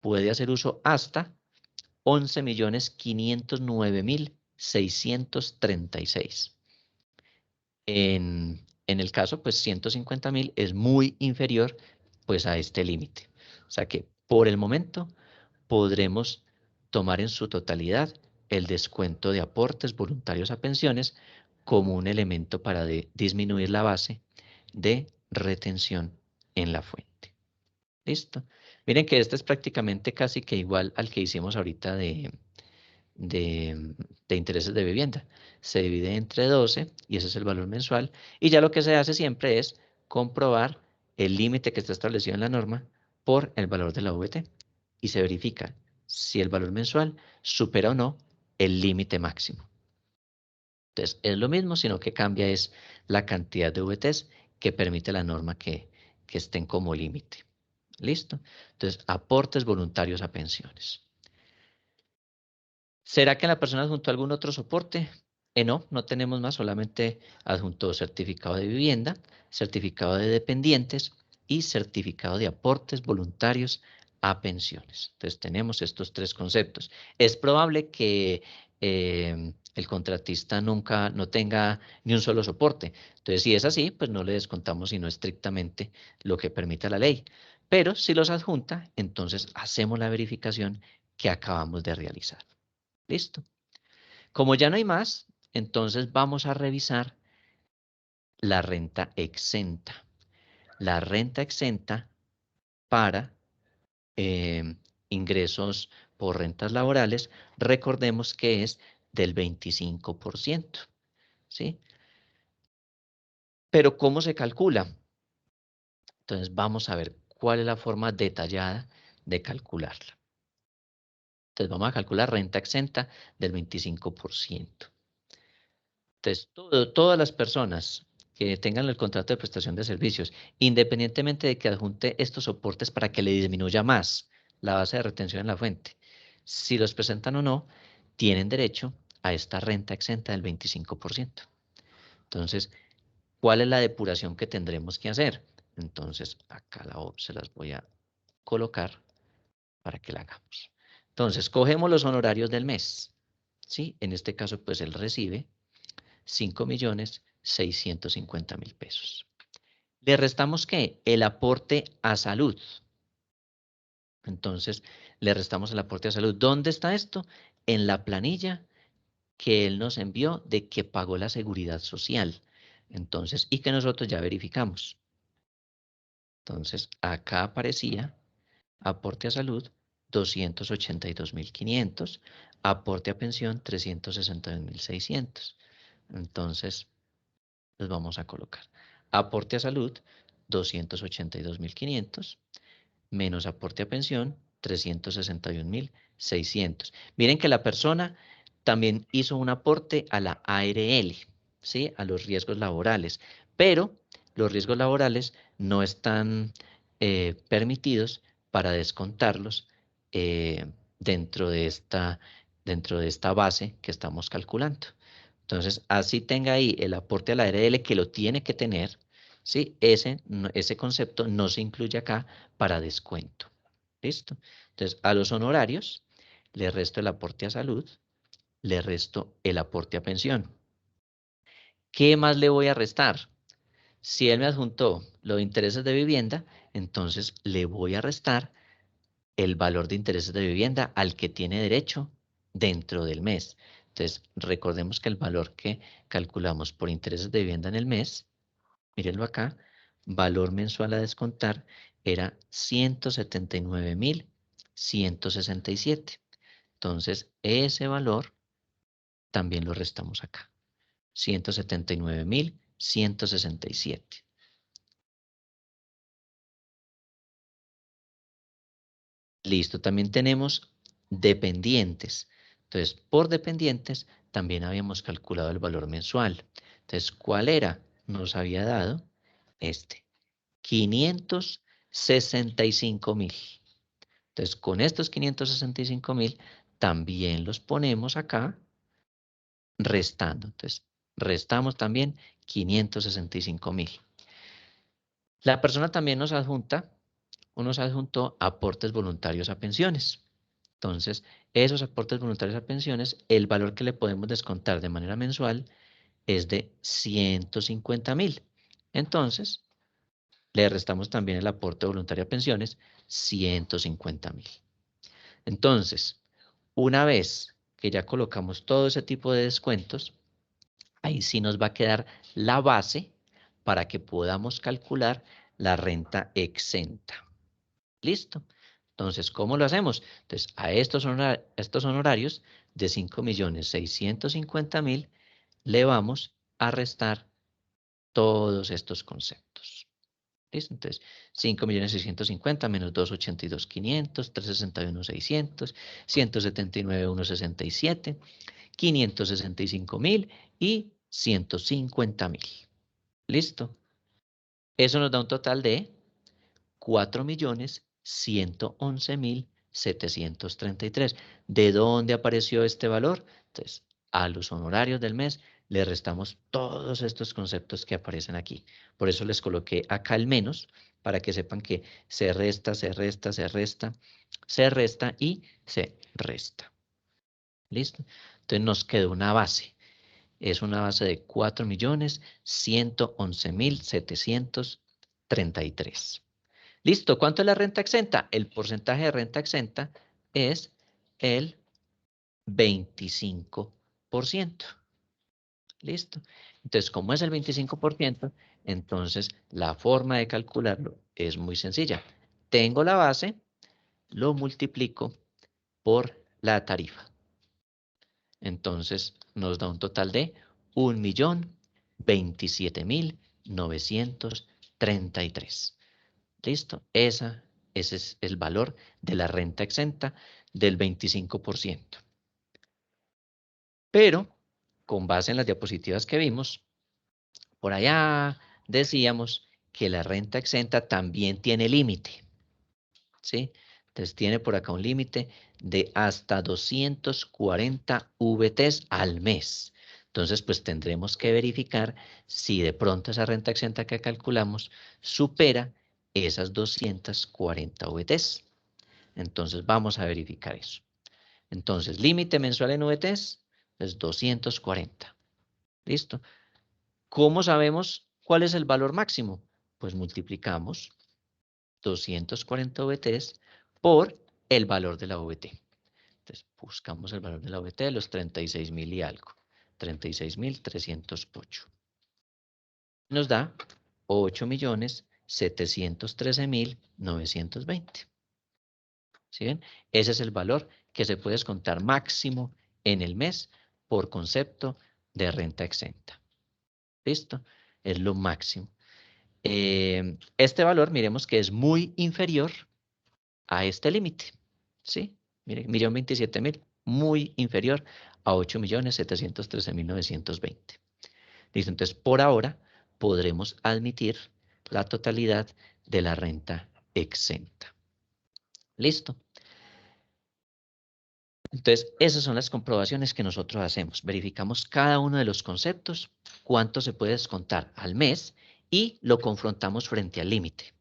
puede hacer uso hasta 11.509.636. En el caso, pues 150.000 es muy inferior pues a este límite. O sea que por el momento podremos tomar en su totalidad el descuento de aportes voluntarios a pensiones como un elemento para disminuir la base de retención en la fuente. ¿Listo? Miren que este es prácticamente casi que igual al que hicimos ahorita de intereses de vivienda. Se divide entre 12 y ese es el valor mensual. Y ya lo que se hace siempre es comprobar el límite que está establecido en la norma por el valor de la VT. Y se verifica si el valor mensual supera o no el límite máximo. Entonces, es lo mismo, sino que cambia es la cantidad de VTs que permite la norma que estén como límite. ¿Listo? Entonces, aportes voluntarios a pensiones. ¿Será que la persona adjuntó algún otro soporte? No, no tenemos más, solamente adjuntó certificado de vivienda, certificado de dependientes y certificado de aportes voluntarios a pensiones. Entonces tenemos estos tres conceptos. Es probable que el contratista nunca no tenga ni un solo soporte. Entonces, si es así, pues no le descontamos sino estrictamente lo que permita la ley. Pero si los adjunta, entonces hacemos la verificación que acabamos de realizar. ¿Listo? Como ya no hay más, entonces vamos a revisar la renta exenta. La renta exenta para ingresos por rentas laborales, recordemos que es del 25%, ¿sí? Pero ¿cómo se calcula? Entonces vamos a ver cuál es la forma detallada de calcularla. Entonces vamos a calcular renta exenta del 25%. Entonces, todas las personas que tengan el contrato de prestación de servicios, independientemente de que adjunte estos soportes para que le disminuya más la base de retención en la fuente, si los presentan o no, tienen derecho a esta renta exenta del 25%. Entonces, ¿cuál es la depuración que tendremos que hacer? Entonces, acá se las voy a colocar para que la hagamos. Entonces, cogemos los honorarios del mes, ¿sí? En este caso, pues él recibe 5.650.000 pesos. ¿Le restamos qué? El aporte a salud. Entonces, le restamos el aporte a salud. ¿Dónde está esto? En la planilla que él nos envió de que pagó la seguridad social. Entonces, y que nosotros ya verificamos. Entonces, acá aparecía aporte a salud 282.500, aporte a pensión 361.600. Entonces, los vamos a colocar. Aporte a salud, 282.500, menos aporte a pensión, 361.600. Miren que la persona también hizo un aporte a la ARL, ¿sí? A los riesgos laborales, pero los riesgos laborales no están permitidos para descontarlos dentro de esta base que estamos calculando. Entonces, así tenga ahí el aporte a la ARL que lo tiene que tener, ¿sí? Ese concepto no se incluye acá para descuento. ¿Listo? Entonces, a los honorarios le resto el aporte a salud, le resto el aporte a pensión. ¿Qué más le voy a restar? Si él me adjuntó los intereses de vivienda, entonces le voy a restar el valor de intereses de vivienda al que tiene derecho dentro del mes. Entonces, recordemos que el valor que calculamos por intereses de vivienda en el mes, mírenlo acá, valor mensual a descontar era 179.167. Entonces, ese valor también lo restamos acá. 179.167. Listo, también tenemos dependientes. Entonces, por dependientes también habíamos calculado el valor mensual. Entonces, ¿cuál era? Nos había dado 565.000. Entonces, con estos 565.000 también los ponemos acá restando. Entonces, restamos también 565.000. La persona también nos adjunta uno se adjuntó aportes voluntarios a pensiones. Entonces, esos aportes voluntarios a pensiones, el valor que le podemos descontar de manera mensual es de 150.000. Entonces, le restamos también el aporte voluntario a pensiones, 150.000. Entonces, una vez que ya colocamos todo ese tipo de descuentos, ahí sí nos va a quedar la base para que podamos calcular la renta exenta. ¿Listo? Entonces, ¿cómo lo hacemos? Entonces, a estos honorarios de 5.650.000 le vamos a restar todos estos conceptos. ¿Listo? Entonces, 5.650.000 menos 282.500, 361.600, 179.167, 565.000 y 150.000. ¿Listo? Eso nos da un total de 4.111.733. ¿De dónde apareció este valor? Entonces, a los honorarios del mes le restamos todos estos conceptos que aparecen aquí. Por eso les coloqué acá el menos, para que sepan que se resta, se resta, se resta, se resta y se resta. ¿Listo? Entonces nos quedó una base. Es una base de 4.111.733. Listo, ¿cuánto es la renta exenta? El porcentaje de renta exenta es el 25%. Listo. Entonces, como es el 25%, entonces la forma de calcularlo es muy sencilla. Tengo la base, lo multiplico por la tarifa. Entonces, nos da un total de 1.027.933. ¿Listo? Ese es el valor de la renta exenta del 25%. Pero, con base en las diapositivas que vimos, por allá decíamos que la renta exenta también tiene límite. ¿Sí? Entonces tiene por acá un límite de hasta 240 VTs al mes. Entonces, pues tendremos que verificar si de pronto esa renta exenta que calculamos supera esas 240 VTs. Entonces, vamos a verificar eso. Entonces, límite mensual en VTs es 240. ¿Listo? ¿Cómo sabemos cuál es el valor máximo? Pues multiplicamos 240 VTs por el valor de la VT. Entonces, buscamos el valor de la VT de los 36.000 y algo. 36.308. Nos da 8.713.920. ¿Sí ven? Ese es el valor que se puede descontar máximo en el mes por concepto de renta exenta. ¿Listo? Es lo máximo. Este valor, miremos que es muy inferior a este límite. ¿Sí? Miren, 1.027.000, muy inferior a 8.713.920. Listo, entonces por ahora podremos admitir la totalidad de la renta exenta. ¿Listo? Entonces, esas son las comprobaciones que nosotros hacemos. Verificamos cada uno de los conceptos, cuánto se puede descontar al mes y lo confrontamos frente al límite.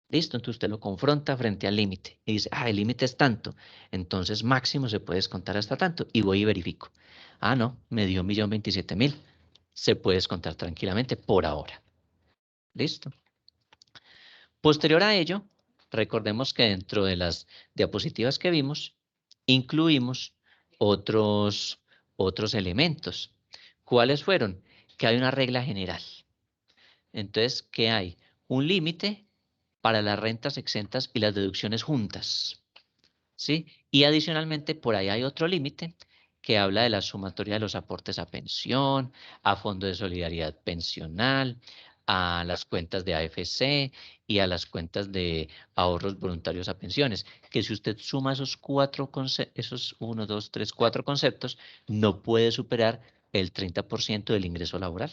¿Listo? Entonces usted lo confronta frente al límite y dice, el límite es tanto, entonces máximo se puede descontar hasta tanto y voy y verifico. No, me dio 1.027.000. Se puede descontar tranquilamente por ahora. ¿Listo? Posterior a ello, recordemos que dentro de las diapositivas que vimos, incluimos otros elementos. ¿Cuáles fueron? Que hay una regla general. Entonces, que hay un límite para las rentas exentas y las deducciones juntas. ¿Sí? Y adicionalmente, por ahí hay otro límite que habla de la sumatoria de los aportes a pensión, a Fondo de Solidaridad Pensional, a las cuentas de AFC y a las cuentas de ahorros voluntarios a pensiones, que si usted suma esos cuatro conceptos, no puede superar el 30% del ingreso laboral.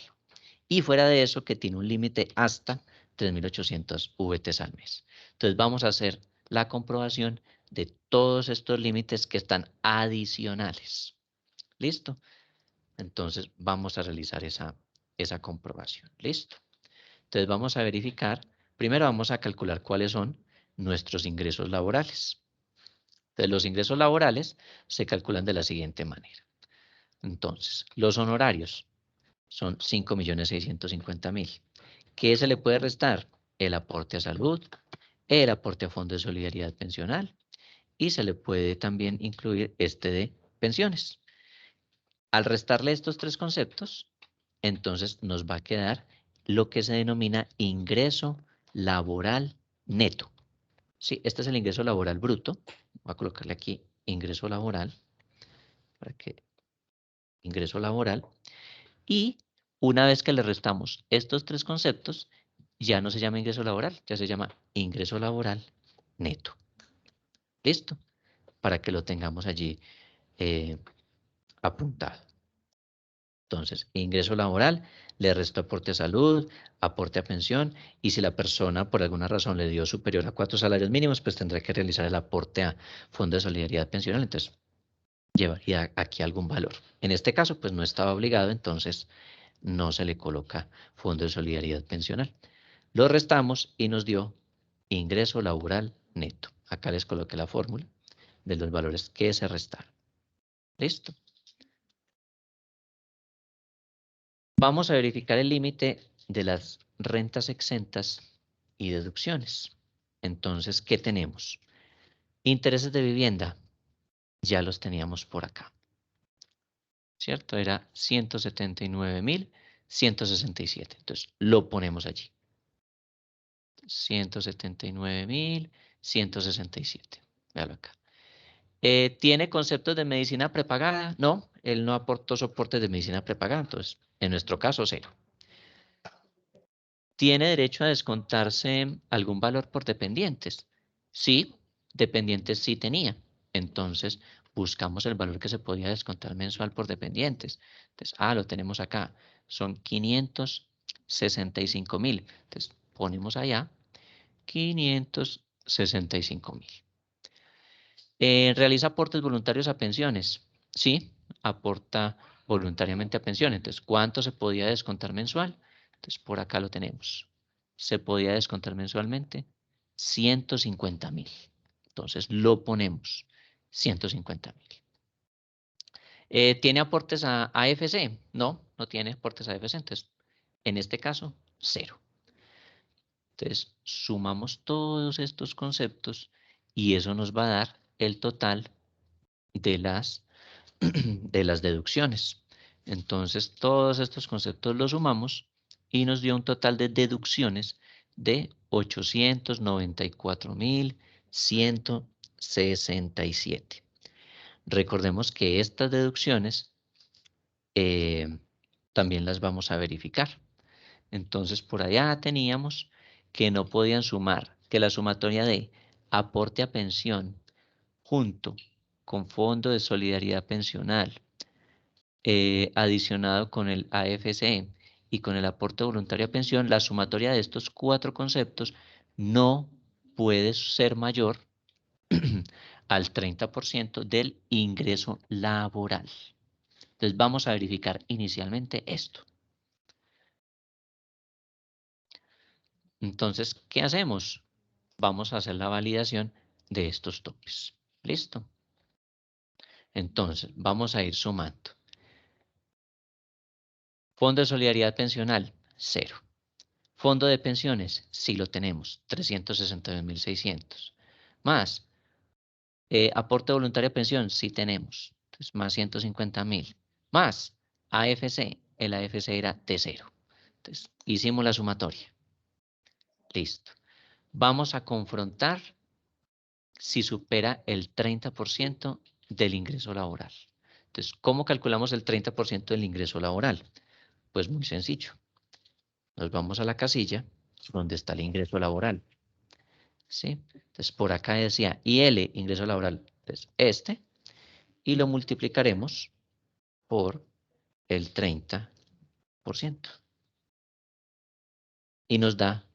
Y fuera de eso, que tiene un límite hasta 3.800 VTs al mes. Entonces vamos a hacer la comprobación de todos estos límites que están adicionales. ¿Listo? Entonces vamos a realizar esa comprobación. ¿Listo? Entonces vamos a verificar, primero vamos a calcular cuáles son nuestros ingresos laborales. Entonces, los ingresos laborales se calculan de la siguiente manera. Entonces, los honorarios son 5.650.000. ¿Qué se le puede restar? El aporte a salud, el aporte a Fondo de Solidaridad Pensional y se le puede también incluir este de pensiones. Al restarle estos tres conceptos, entonces nos va a quedar lo que se denomina ingreso laboral neto. Sí, este es el ingreso laboral bruto. Voy a colocarle aquí ingreso laboral, para que ingreso laboral. Y una vez que le restamos estos tres conceptos, ya no se llama ingreso laboral, ya se llama ingreso laboral neto. ¿Listo? Para que lo tengamos allí apuntado. Entonces, ingreso laboral, le resto aporte a salud, aporte a pensión, y si la persona por alguna razón le dio superior a 4 salarios mínimos, pues tendrá que realizar el aporte a Fondo de Solidaridad Pensional, entonces llevaría aquí algún valor. En este caso, pues no estaba obligado, entonces no se le coloca Fondo de Solidaridad Pensional. Lo restamos y nos dio ingreso laboral neto. Acá les coloqué la fórmula de los valores que se restaron. ¿Listo? Vamos a verificar el límite de las rentas exentas y deducciones. Entonces, ¿qué tenemos? Intereses de vivienda, ya los teníamos por acá. ¿Cierto? Era 179.167. Entonces, lo ponemos allí. 179.167. Véalo acá. ¿Tiene conceptos de medicina prepagada? No, él no aportó soportes de medicina prepagada, entonces, en nuestro caso, 0. ¿Tiene derecho a descontarse algún valor por dependientes? Sí, dependientes sí tenía. Entonces, buscamos el valor que se podía descontar mensual por dependientes. Entonces, lo tenemos acá. Son 565.000. Entonces, ponemos allá 565.000. ¿Realiza aportes voluntarios a pensiones? Sí, aporta voluntariamente a pensiones. Entonces, ¿cuánto se podía descontar mensual? Entonces, por acá lo tenemos. Se podía descontar mensualmente 150.000. Entonces, lo ponemos 150.000. ¿Tiene aportes a AFC? No, no tiene aportes a AFC. Entonces, en este caso, 0. Entonces, sumamos todos estos conceptos y eso nos va a dar el total de las deducciones. Entonces, todos estos conceptos los sumamos y nos dio un total de deducciones de 894.167. Recordemos que estas deducciones también las vamos a verificar. Entonces, por allá teníamos que no podían sumar, que la sumatoria de aporte a pensión junto con Fondo de Solidaridad Pensional, adicionado con el AFC y con el aporte voluntario a pensión, la sumatoria de estos 4 conceptos no puede ser mayor al 30% del ingreso laboral. Entonces vamos a verificar inicialmente esto. Entonces, ¿qué hacemos? Vamos a hacer la validación de estos topes. ¿Listo? Entonces, vamos a ir sumando. Fondo de Solidaridad Pensional, 0. Fondo de pensiones, sí lo tenemos, 362.600. Más, aporte voluntario a pensión, sí tenemos, entonces más 150.000. Más, AFC, el AFC era de 0. Entonces, hicimos la sumatoria. Listo. Vamos a confrontar si supera el 30% del ingreso laboral. Entonces, ¿cómo calculamos el 30% del ingreso laboral? Pues muy sencillo. Nos vamos a la casilla donde está el ingreso laboral. ¿Sí? Entonces, por acá decía IL, ingreso laboral, pues y lo multiplicaremos por el 30%. Y nos da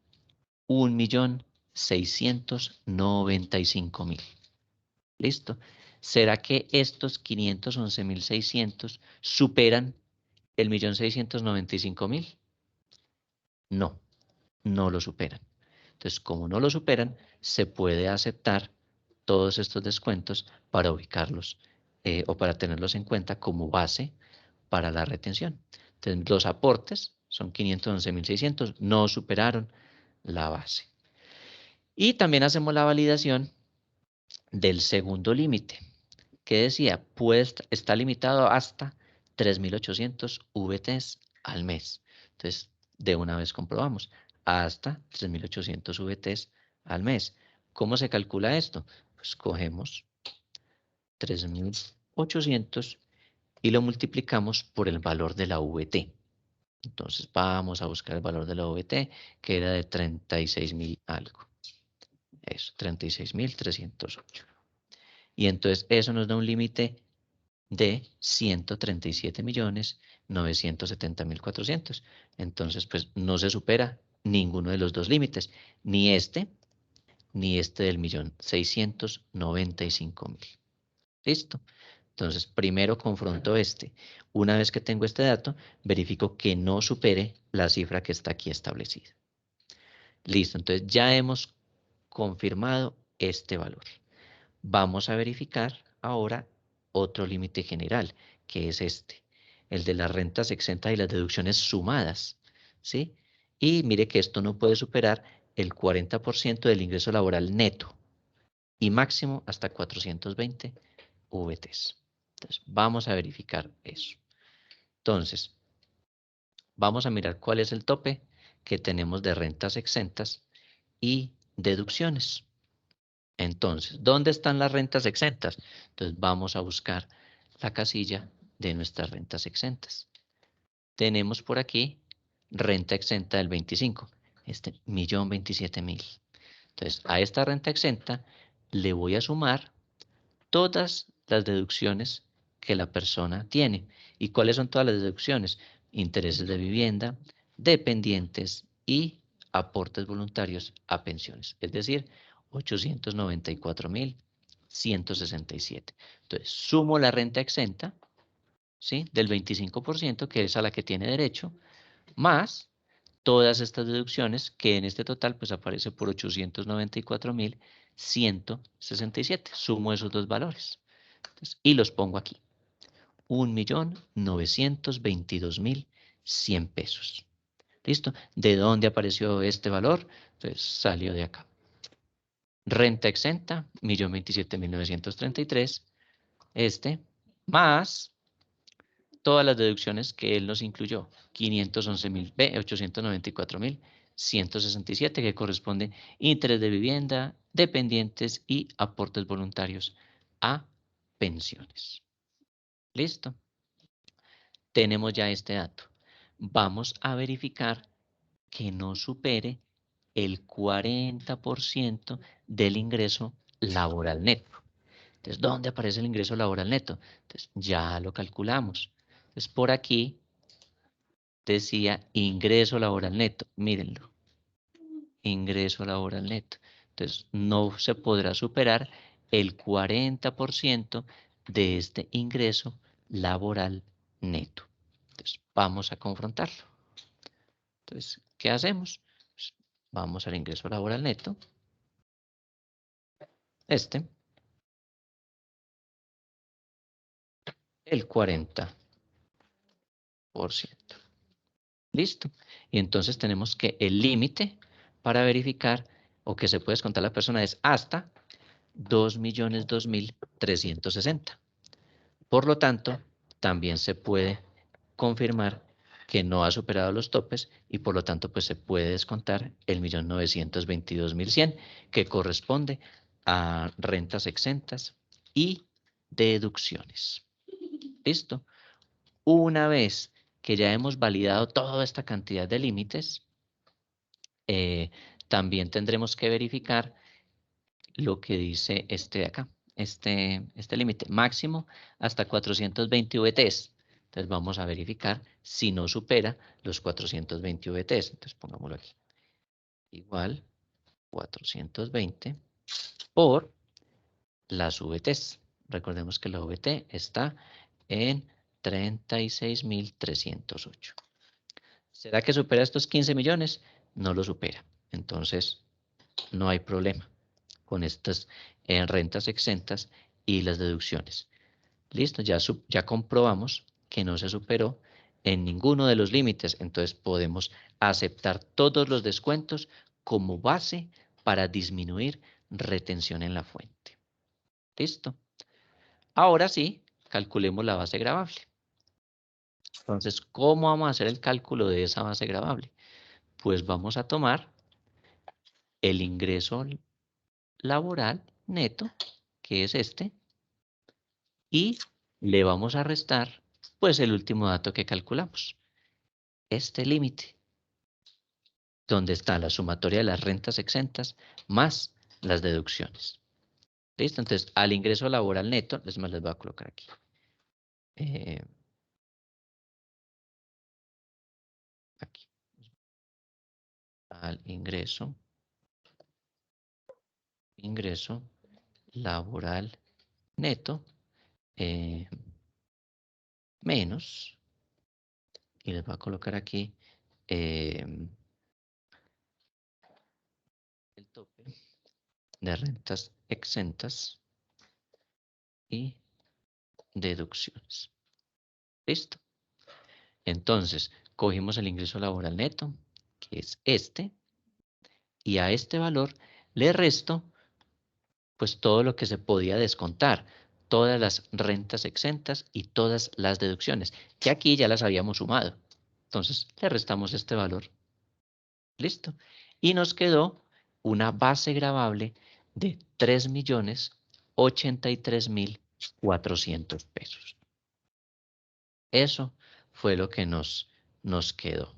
1.695.000. ¿Listo? ¿Será que estos 511.600 superan el 1.695.000? No, no lo superan. Entonces, como no lo superan, se puede aceptar todos estos descuentos para ubicarlos o para tenerlos en cuenta como base para la retención. Entonces, los aportes son 511.600, no superaron la base. Y también hacemos la validación del segundo límite, que decía, pues está limitado hasta 3.800 VTs al mes. Entonces, de una vez comprobamos, hasta 3.800 VTs al mes. ¿Cómo se calcula esto? Pues cogemos 3.800 y lo multiplicamos por el valor de la VT. Entonces vamos a buscar el valor de la VT, que era de 36.000 algo. Eso, 36.308. Y entonces eso nos da un límite de 137.970.400. Entonces, pues no se supera ninguno de los dos límites, ni este del 1.695.000. ¿Listo? Entonces, primero confronto este. Una vez que tengo este dato, verifico que no supere la cifra que está aquí establecida. Listo, entonces ya hemos confirmado este valor. Vamos a verificar ahora otro límite general, que es este, el de las rentas exentas y las deducciones sumadas, ¿sí? Y mire que esto no puede superar el 40% del ingreso laboral neto y máximo hasta 420 VTs. Entonces, vamos a verificar eso. Entonces, vamos a mirar cuál es el tope que tenemos de rentas exentas y deducciones. Entonces, ¿dónde están las rentas exentas? Entonces, vamos a buscar la casilla de nuestras rentas exentas. Tenemos por aquí renta exenta del 25, 1.027.000. Entonces, a esta renta exenta le voy a sumar todas las deducciones que la persona tiene. ¿Y cuáles son todas las deducciones? Intereses de vivienda, dependientes y aportes voluntarios a pensiones. Es decir, 894.167. Entonces, sumo la renta exenta, ¿sí?, del 25%, que es a la que tiene derecho, más todas estas deducciones, que en este total pues aparece por 894.167. Sumo esos dos valores. Entonces, y los pongo aquí. 1.922.100 pesos. ¿Listo? ¿De dónde apareció este valor? Entonces salió de acá. Renta exenta, 1.027.933. Más todas las deducciones que él nos incluyó. 894.167, que corresponde interés de vivienda, dependientes y aportes voluntarios a pensiones. ¿Listo? Tenemos ya este dato. Vamos a verificar que no supere el 40% del ingreso laboral neto. Entonces, ¿dónde aparece el ingreso laboral neto? Entonces, ya lo calculamos. Entonces, por aquí decía ingreso laboral neto. Mírenlo. Ingreso laboral neto. Entonces, no se podrá superar el 40% de este ingreso laboral neto. Entonces, vamos a confrontarlo. Entonces, ¿qué hacemos? Pues, vamos al ingreso laboral neto. El 40%. Listo. Y entonces tenemos que el límite para verificar o que se puede descontar a la persona es hasta 2.002.360. Por lo tanto, también se puede confirmar que no ha superado los topes y por lo tanto pues se puede descontar el 1.922.100, que corresponde a rentas exentas y deducciones. ¿Listo? Una vez que ya hemos validado toda esta cantidad de límites, también tendremos que verificar lo que dice este de acá, este límite máximo hasta 420 VTs. Entonces vamos a verificar si no supera los 420 VTs. Entonces pongámoslo aquí. Igual 420 por las VTs. Recordemos que la VT está en 36.308. ¿Será que supera estos 15 millones? No lo supera. Entonces no hay problema con estas rentas exentas y las deducciones. Listo, ya comprobamos que no se superó en ninguno de los límites, entonces podemos aceptar todos los descuentos como base para disminuir retención en la fuente. Listo. Ahora sí, calculemos la base gravable. Entonces, ¿cómo vamos a hacer el cálculo de esa base gravable? Pues vamos a tomar el ingreso laboral neto, que es este, y le vamos a restar, pues, el último dato que calculamos, este límite, donde está la sumatoria de las rentas exentas más las deducciones. ¿Listo? Entonces, al ingreso laboral neto, les voy a colocar aquí. Aquí. Al ingreso laboral neto menos, y les voy a colocar aquí el tope de rentas exentas y deducciones. ¿Listo? Entonces, cogimos el ingreso laboral neto, que es este, y a este valor le resto pues todo lo que se podía descontar, todas las rentas exentas y todas las deducciones, que aquí ya las habíamos sumado. Entonces, le restamos este valor. ¿Listo? Y nos quedó una base gravable de 3.083.400 pesos. Eso fue lo que nos quedó.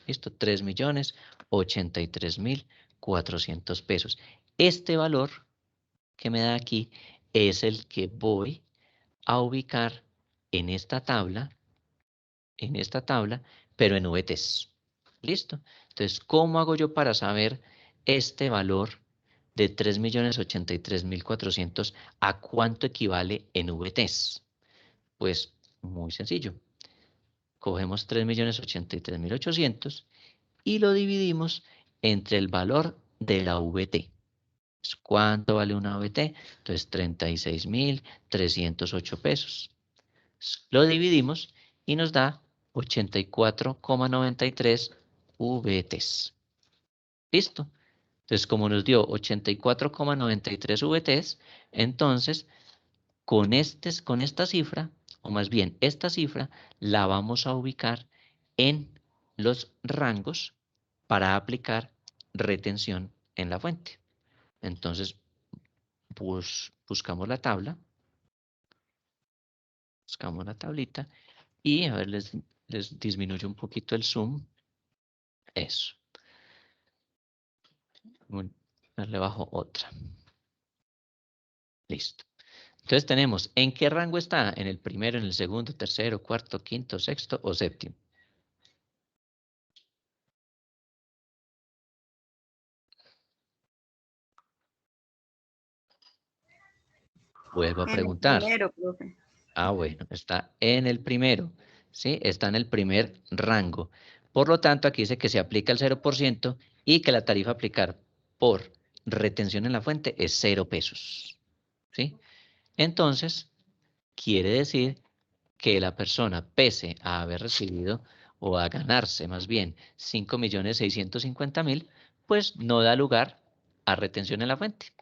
¿Listo? 3.083.400 pesos. Este valor que me da aquí es el que voy a ubicar en esta tabla, pero en VTs. ¿Listo? Entonces, ¿cómo hago yo para saber este valor de 3.083.400 a cuánto equivale en VTs? Pues muy sencillo. Cogemos 3.083.800 y lo dividimos entre el valor de la VT. ¿Cuánto vale una VT? Entonces, 36.308 pesos. Lo dividimos y nos da 84,93 VTs. ¿Listo? Entonces, como nos dio 84,93 VTs, entonces, con esta cifra, o más bien, esta cifra, la vamos a ubicar en los rangos para aplicar retención en la fuente. Entonces, pues, buscamos la tabla, buscamos la tablita y a ver, les disminuyo un poquito el zoom. Eso. Le bajo otra. Listo. Entonces tenemos, ¿en qué rango está? ¿En el primero, en el segundo, tercero, cuarto, quinto, sexto o séptimo? Vuelvo a preguntar. En el primero, profe. Ah, bueno, está en el primero, ¿sí? Está en el primer rango. Por lo tanto, aquí dice que se aplica el 0% y que la tarifa a aplicar por retención en la fuente es 0 pesos, ¿sí? Entonces, quiere decir que la persona, pese a haber recibido o a ganarse más bien 5.650.000, pues no da lugar a retención en la fuente.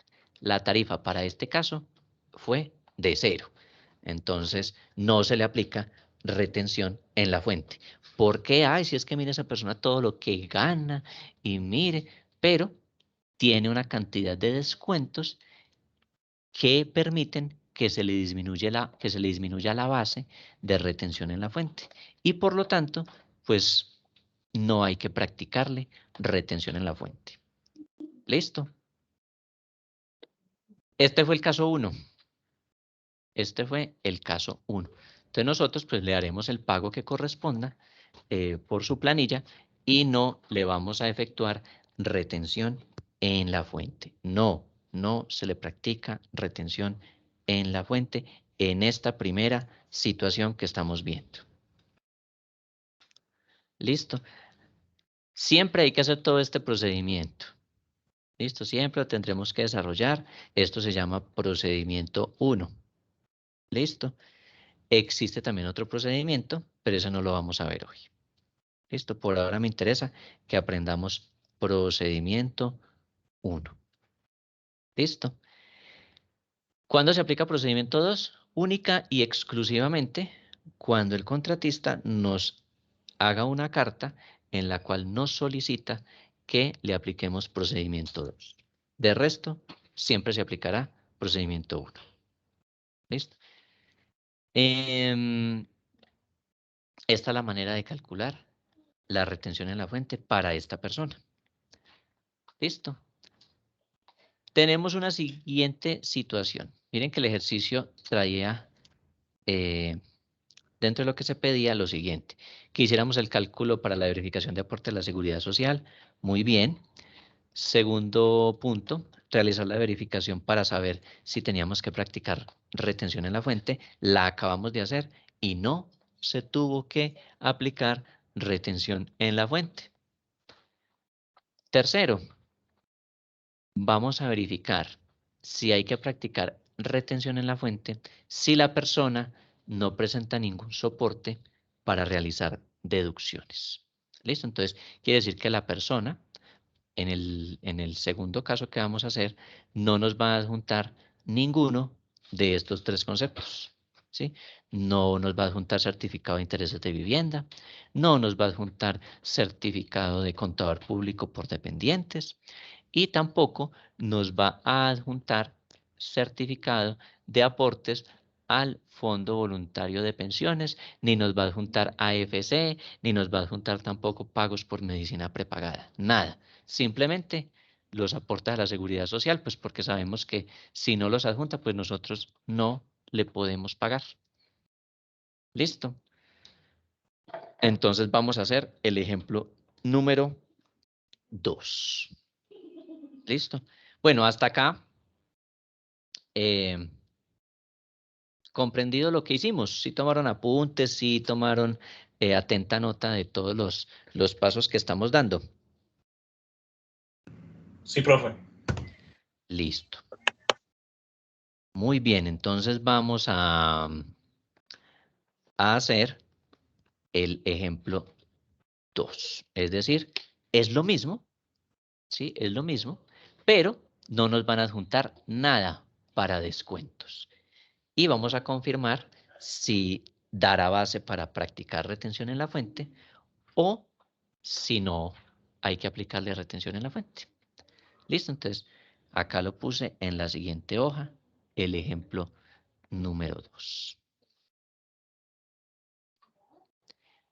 La tarifa para este caso fue de 0. Entonces, no se le aplica retención en la fuente. ¿Por qué? Ay, si es que mire esa persona todo lo que gana y mire, pero tiene una cantidad de descuentos que permiten que se le disminuya la base de retención en la fuente. Y por lo tanto, pues no hay que practicarle retención en la fuente. ¿Listo? Este fue el caso 1. Este fue el caso 1. Entonces nosotros pues le haremos el pago que corresponda por su planilla y no le vamos a efectuar retención en la fuente. No se le practica retención en la fuente en esta primera situación que estamos viendo. ¿Listo? Siempre hay que hacer todo este procedimiento. ¿Listo? Siempre lo tendremos que desarrollar. Esto se llama procedimiento 1. ¿Listo? Existe también otro procedimiento, pero eso no lo vamos a ver hoy. ¿Listo? Por ahora me interesa que aprendamos procedimiento 1. ¿Listo? ¿Cuándo se aplica procedimiento 2? Única y exclusivamente cuando el contratista nos haga una carta en la cual nos solicita que le apliquemos procedimiento 2. De resto, siempre se aplicará procedimiento 1. ¿Listo? Esta es la manera de calcular la retención en la fuente para esta persona. ¿Listo? Tenemos una siguiente situación. Miren que el ejercicio traía, dentro de lo que se pedía, lo siguiente. Que hiciéramos el cálculo para la verificación de aporte a la seguridad social. Muy bien. Segundo punto, realizar la verificación para saber si teníamos que practicar retención en la fuente. La acabamos de hacer y no se tuvo que aplicar retención en la fuente. Tercero, vamos a verificar si hay que practicar retención en la fuente si la persona no presenta ningún soporte para realizar deducciones. ¿Listo? Entonces, quiere decir que la persona, en el segundo caso que vamos a hacer, no nos va a adjuntar ninguno de estos tres conceptos. ¿Sí? No nos va a adjuntar certificado de intereses de vivienda, no nos va a adjuntar certificado de contador público por dependientes y tampoco nos va a adjuntar certificado de aportes al Fondo Voluntario de Pensiones, ni nos va a adjuntar AFC, ni nos va a adjuntar tampoco pagos por medicina prepagada, nada. Simplemente los aportes a la seguridad social, pues porque sabemos que si no los adjunta, pues nosotros no le podemos pagar. ¿Listo? Entonces vamos a hacer el ejemplo número 2. ¿Listo? Bueno, hasta acá, comprendido lo que hicimos. Si tomaron apuntes, si tomaron atenta nota de todos los pasos que estamos dando. Sí, profe. Listo. Muy bien, entonces vamos a hacer el ejemplo 2. Es decir, es lo mismo, ¿sí? Es lo mismo, pero no nos van a adjuntar nada para descuentos. Y vamos a confirmar si dará base para practicar retención en la fuente o si no, hay que aplicarle retención en la fuente. Listo, entonces acá lo puse en la siguiente hoja, el ejemplo número 2.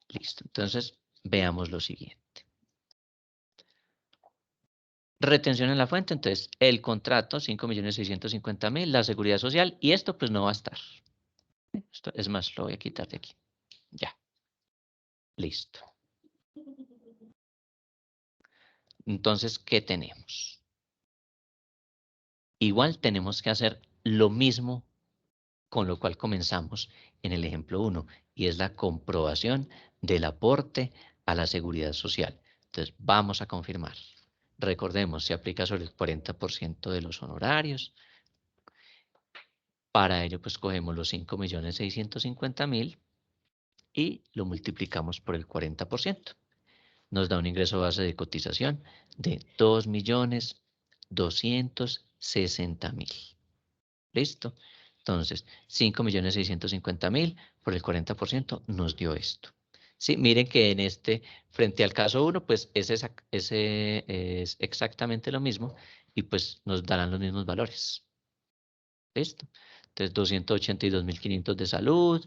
Listo, entonces veamos lo siguiente. Retención en la fuente, entonces el contrato, 5.650.000, la seguridad social, y esto pues no va a estar. Esto, es más, lo voy a quitar de aquí. Ya. Listo. Entonces, ¿qué tenemos? Igual tenemos que hacer lo mismo con lo cual comenzamos en el ejemplo 1, y es la comprobación del aporte a la seguridad social. Entonces, vamos a confirmar. Recordemos, se aplica sobre el 40% de los honorarios. Para ello, pues cogemos los 5.650.000 y lo multiplicamos por el 40%. Nos da un ingreso base de cotización de 2.260.000. ¿Listo? Entonces, 5.650.000 por el 40% nos dio esto. Sí, miren que en este, frente al caso 1, pues ese es exactamente lo mismo y pues nos darán los mismos valores. ¿Listo? Entonces, 282.500 de salud,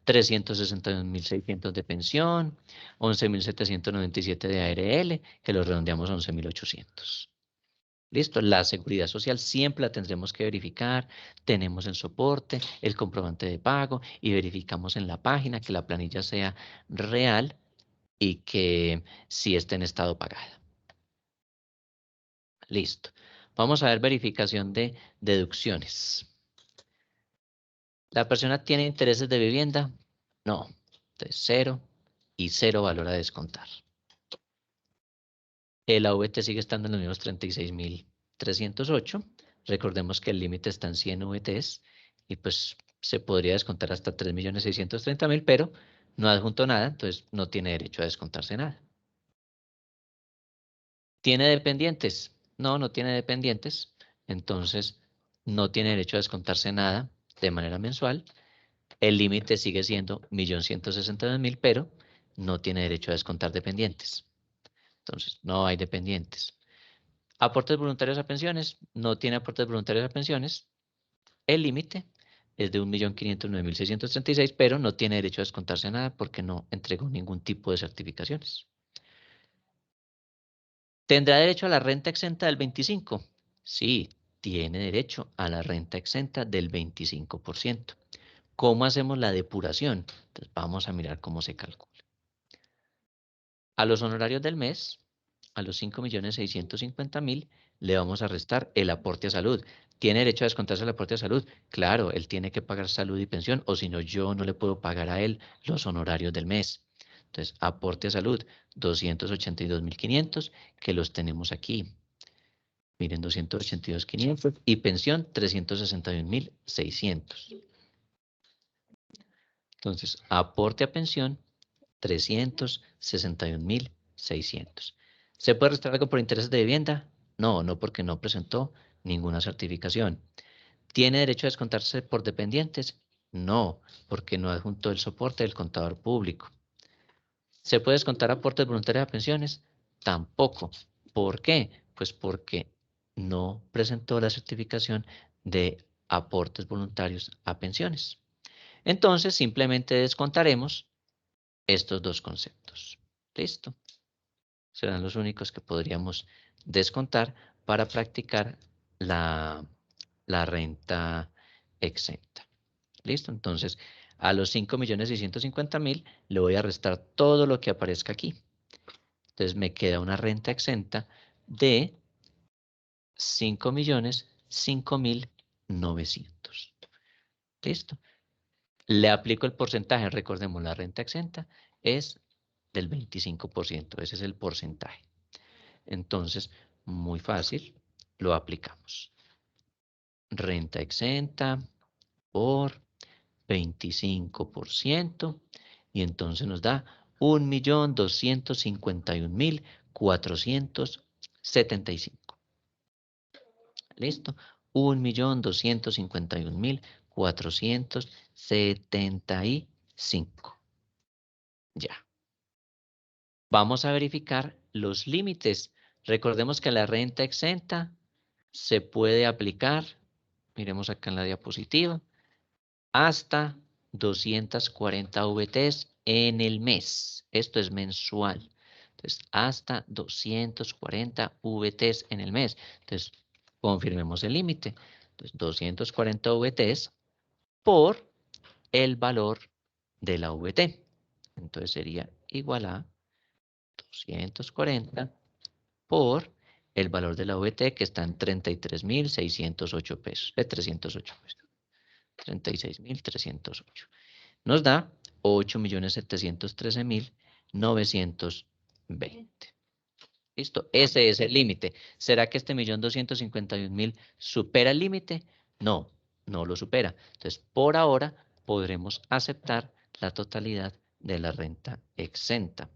362.600 de pensión, 11.797 de ARL, que lo redondeamos a 11.800. ¿Listo? La seguridad social siempre la tendremos que verificar. Tenemos el soporte, el comprobante de pago y verificamos en la página que la planilla sea real y que sí esté en estado pagada. Listo. Vamos a ver verificación de deducciones. ¿La persona tiene intereses de vivienda? No. Entonces, 0 y 0 valor a descontar. El AVT sigue estando en los mismos 36.000 308. Recordemos que el límite está en 100 VTs y pues se podría descontar hasta 3.630.000, pero no adjunto nada, entonces no tiene derecho a descontarse nada. ¿Tiene dependientes? No, no tiene dependientes, entonces no tiene derecho a descontarse nada de manera mensual. El límite sigue siendo 1.162.000, pero no tiene derecho a descontar dependientes. Entonces, no hay dependientes. Aportes voluntarios a pensiones, no tiene aportes voluntarios a pensiones. El límite es de 1.509.636, pero no tiene derecho a descontarse nada porque no entregó ningún tipo de certificaciones. ¿Tendrá derecho a la renta exenta del 25%? Sí, tiene derecho a la renta exenta del 25%. ¿Cómo hacemos la depuración? Entonces vamos a mirar cómo se calcula. A los honorarios del mes, a los 5.650.000, le vamos a restar el aporte a salud. ¿Tiene derecho a descontarse el aporte a salud? Claro, él tiene que pagar salud y pensión, o si no, yo no le puedo pagar a él los honorarios del mes. Entonces, aporte a salud, 282.500, que los tenemos aquí. Miren, 282.500 y pensión, 361.600. Entonces, aporte a pensión, 361.600. ¿Se puede restar algo por intereses de vivienda? No, no, porque no presentó ninguna certificación. ¿Tiene derecho a descontarse por dependientes? No, porque no adjuntó el soporte del contador público. ¿Se puede descontar aportes voluntarios a pensiones? Tampoco. ¿Por qué? Pues porque no presentó la certificación de aportes voluntarios a pensiones. Entonces, simplemente descontaremos estos dos conceptos. ¿Listo? Serán los únicos que podríamos descontar para practicar la renta exenta. ¿Listo? Entonces, a los 5.650.000 le voy a restar todo lo que aparezca aquí. Entonces, me queda una renta exenta de 5.005.900. ¿Listo? Le aplico el porcentaje. Recordemos, la renta exenta es del 25%. Ese es el porcentaje. Entonces, muy fácil, lo aplicamos. Renta exenta por 25% y entonces nos da 1.251.475. ¿Listo? 1.251.475. Ya. Vamos a verificar los límites. Recordemos que la renta exenta se puede aplicar, miremos acá en la diapositiva, hasta 240 VTs en el mes. Esto es mensual. Entonces, hasta 240 VTs en el mes. Entonces, confirmemos el límite. Entonces, 240 VTs por el valor de la VT. Entonces, sería igual a 240 por el valor de la VT, que está en 33.608 pesos. 308 pesos. 36.308. Nos da 8.713.920. ¿Listo? Ese es el límite. ¿Será que este 1.251.000 supera el límite? No, no lo supera. Entonces, por ahora, podremos aceptar la totalidad de la renta exenta.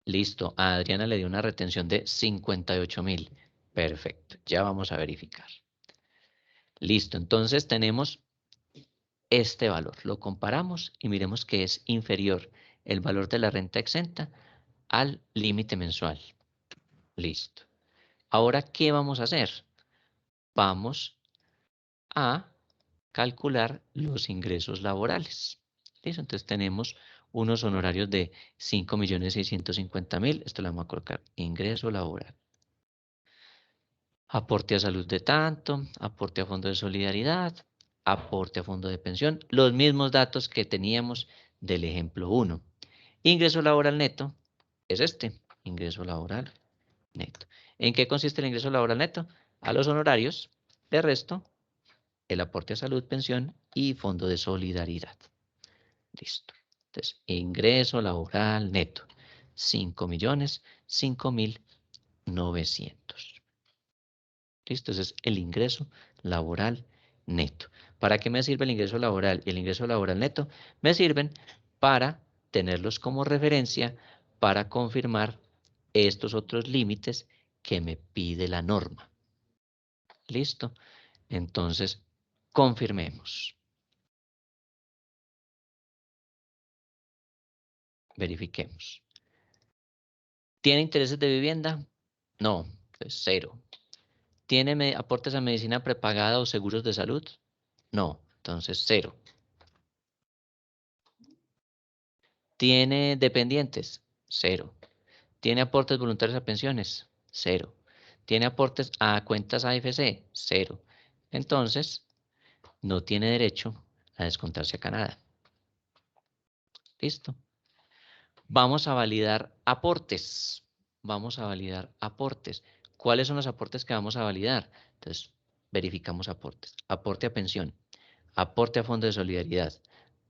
Listo. A Adriana le dio una retención de 58.000. Perfecto. Ya vamos a verificar. Listo. Entonces tenemos este valor. Lo comparamos y miremos que es inferior el valor de la renta exenta al límite mensual. Listo. Ahora, ¿qué vamos a hacer? Vamos a calcular los ingresos laborales. ¿Listo? Entonces tenemos unos honorarios de 5.650.000. Esto le vamos a colocar ingreso laboral. Aporte a salud de tanto, aporte a fondo de solidaridad, aporte a fondo de pensión. Los mismos datos que teníamos del ejemplo 1. Ingreso laboral neto es este, ingreso laboral neto. ¿En qué consiste el ingreso laboral neto? A los honorarios le resto el aporte a salud, pensión y fondo de solidaridad. Listo. Entonces, ingreso laboral neto. 5.005.900. ¿Listo? Ese es el ingreso laboral neto. ¿Para qué me sirve el ingreso laboral y el ingreso laboral neto? Me sirven para tenerlos como referencia para confirmar estos otros límites que me pide la norma. ¿Listo? Entonces, confirmemos. Verifiquemos. ¿Tiene intereses de vivienda? No, pues 0. ¿Tiene aportes a medicina prepagada o seguros de salud? No, entonces 0. ¿Tiene dependientes? 0. ¿Tiene aportes voluntarios a pensiones? 0. ¿Tiene aportes a cuentas AFC? 0. Entonces, no tiene derecho a descontarse acá nada. ¿Listo? Vamos a validar aportes. Vamos a validar aportes. ¿Cuáles son los aportes que vamos a validar? Entonces, verificamos aportes. Aporte a pensión, aporte a fondo de solidaridad,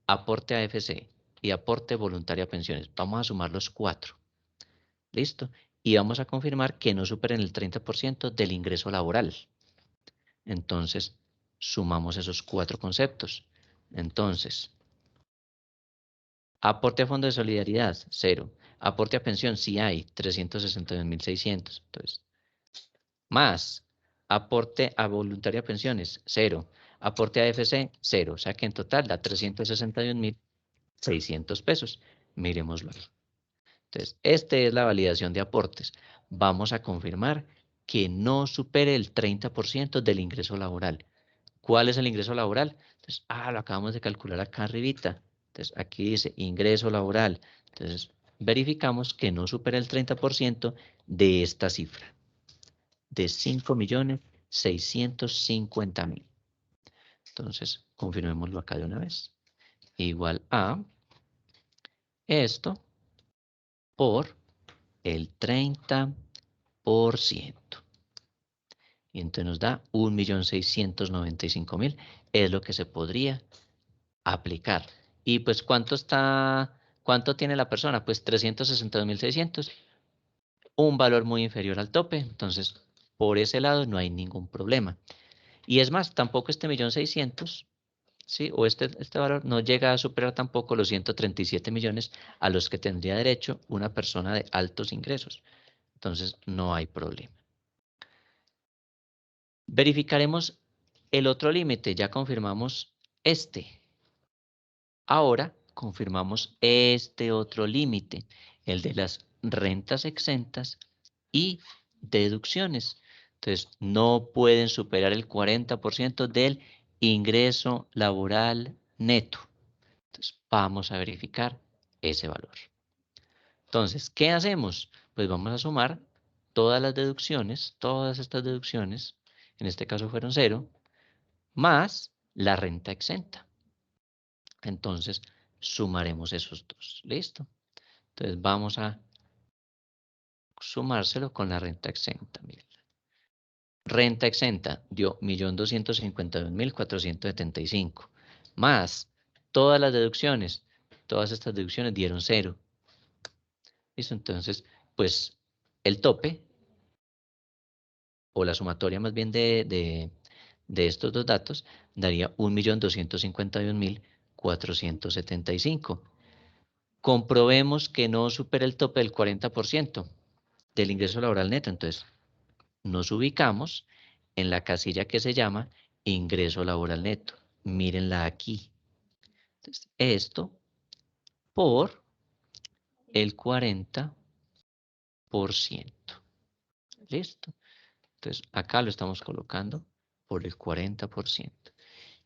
aporte a AFC y aporte voluntario a pensiones. Vamos a sumar los 4. ¿Listo? Y vamos a confirmar que no superen el 30% del ingreso laboral. Entonces, sumamos esos 4 conceptos. Entonces, aporte a fondo de solidaridad, 0. Aporte a pensión, sí hay, 362.600. Entonces, más aporte a voluntaria a pensiones, 0. Aporte a AFC, 0. O sea que en total da 361.600 pesos. Miremoslo aquí. Entonces, esta es la validación de aportes. Vamos a confirmar que no supere el 30% del ingreso laboral. ¿Cuál es el ingreso laboral? Entonces, lo acabamos de calcular acá arribita. Entonces, aquí dice ingreso laboral. Entonces, verificamos que no supera el 30% de esta cifra, de 5.650.000. Entonces, confirmémoslo acá de una vez. Igual a esto por el 30%. Y entonces nos da 1.695.000. Es lo que se podría aplicar. Y pues, ¿cuánto tiene la persona? Pues 362.600. Un valor muy inferior al tope. Entonces, por ese lado no hay ningún problema. Y es más, tampoco este 1.600.000, ¿sí? O este valor no llega a superar tampoco los 137 millones a los que tendría derecho una persona de altos ingresos. Entonces, no hay problema. Verificaremos el otro límite. Ya confirmamos este. Ahora confirmamos este otro límite, el de las rentas exentas y deducciones. Entonces, no pueden superar el 40% del ingreso laboral neto. Entonces, vamos a verificar ese valor. Entonces, ¿qué hacemos? Pues vamos a sumar todas las deducciones, todas estas deducciones, en este caso fueron 0, más la renta exenta. Entonces, sumaremos esos dos. ¿Listo? Entonces, vamos a sumárselo con la renta exenta. Miren. Renta exenta dio 1.252.475. Más todas las deducciones. Todas estas deducciones dieron 0. ¿Listo? Entonces, pues, el tope, o la sumatoria más bien de estos dos datos, daría 1.251.475. Comprobemos que no supera el tope del 40% del ingreso laboral neto. Entonces, nos ubicamos en la casilla que se llama ingreso laboral neto. Mírenla aquí. Entonces, esto por el 40%. ¿Listo? Entonces, acá lo estamos colocando por el 40%.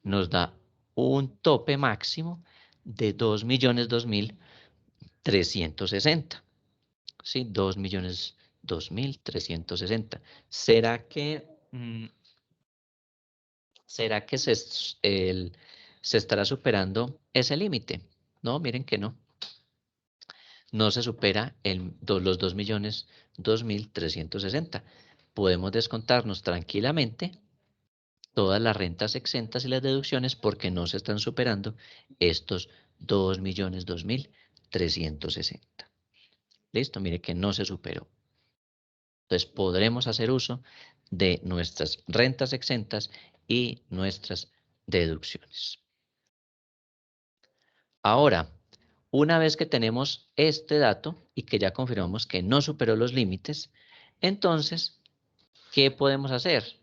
Nos da un tope máximo de 2.002.360. ¿Sí? 2.002.360. ¿Será que se estará superando ese límite? No, miren que no. No se supera los 2.002.360. Podemos descontarnos tranquilamente todas las rentas exentas y las deducciones porque no se están superando estos 2.002.360. Listo, mire que no se superó. Entonces podremos hacer uso de nuestras rentas exentas y nuestras deducciones. Ahora, una vez que tenemos este dato y que ya confirmamos que no superó los límites, entonces, ¿qué podemos hacer?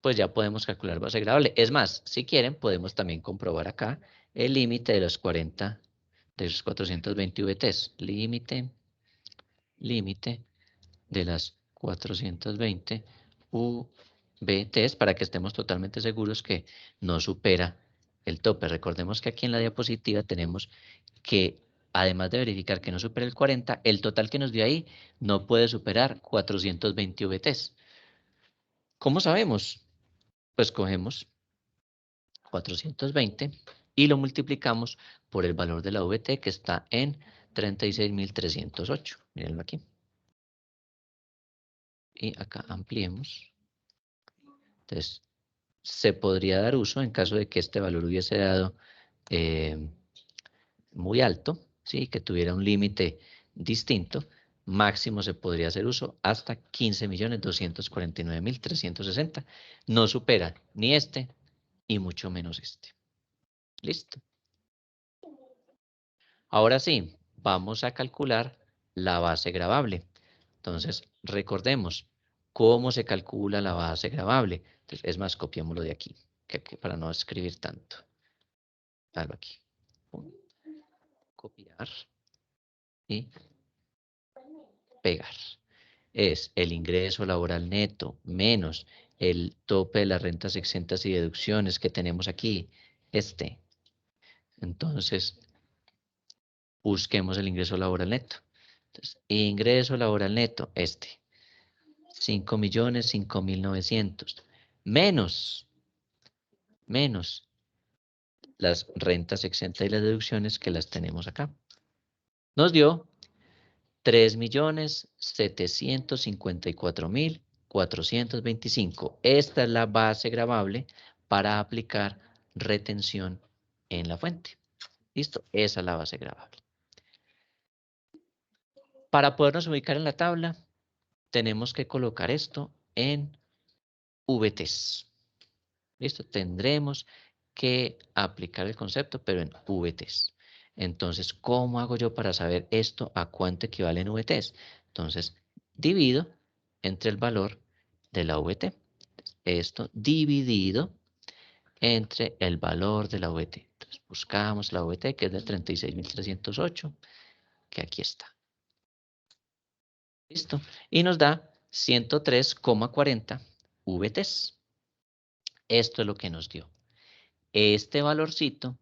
Pues ya podemos calcular base gravable. Es más, si quieren, podemos también comprobar acá el límite de los 40, de los 420 VTs. Límite de las 420 VTs para que estemos totalmente seguros que no supera el tope. Recordemos que aquí en la diapositiva tenemos que, además de verificar que no supera el 40, el total que nos dio ahí no puede superar 420 VTs. ¿Cómo sabemos? Pues cogemos 420 y lo multiplicamos por el valor de la VT que está en 36.308. Mírenlo aquí. Y acá ampliemos. Entonces, se podría dar uso en caso de que este valor hubiese dado muy alto, ¿sí? Que tuviera un límite distinto. Máximo se podría hacer uso hasta 15.249.360. No supera ni este y mucho menos este. Listo. Ahora sí, vamos a calcular la base gravable. Entonces, recordemos cómo se calcula la base gravable. Entonces, es más, copiémoslo de aquí, para no escribir tanto. Algo aquí. Copiar y pegar. Es el ingreso laboral neto menos el tope de las rentas exentas y deducciones que tenemos aquí, este. Entonces, busquemos el ingreso laboral neto. Entonces, ingreso laboral neto, este. 5.005.900. Menos las rentas exentas y las deducciones que las tenemos acá. Nos dio 3.754.425. Esta es la base gravable para aplicar retención en la fuente. ¿Listo? Esa es la base gravable. Para podernos ubicar en la tabla, tenemos que colocar esto en VTs. ¿Listo? Tendremos que aplicar el concepto, pero en VTs. Entonces, ¿cómo hago yo para saber esto a cuánto equivale en VTs? Entonces, divido entre el valor de la VT. Esto dividido entre el valor de la VT. Entonces, buscamos la VT, que es de 36.308, que aquí está. ¿Listo? Y nos da 103,40 VTs. Esto es lo que nos dio. Este valorcito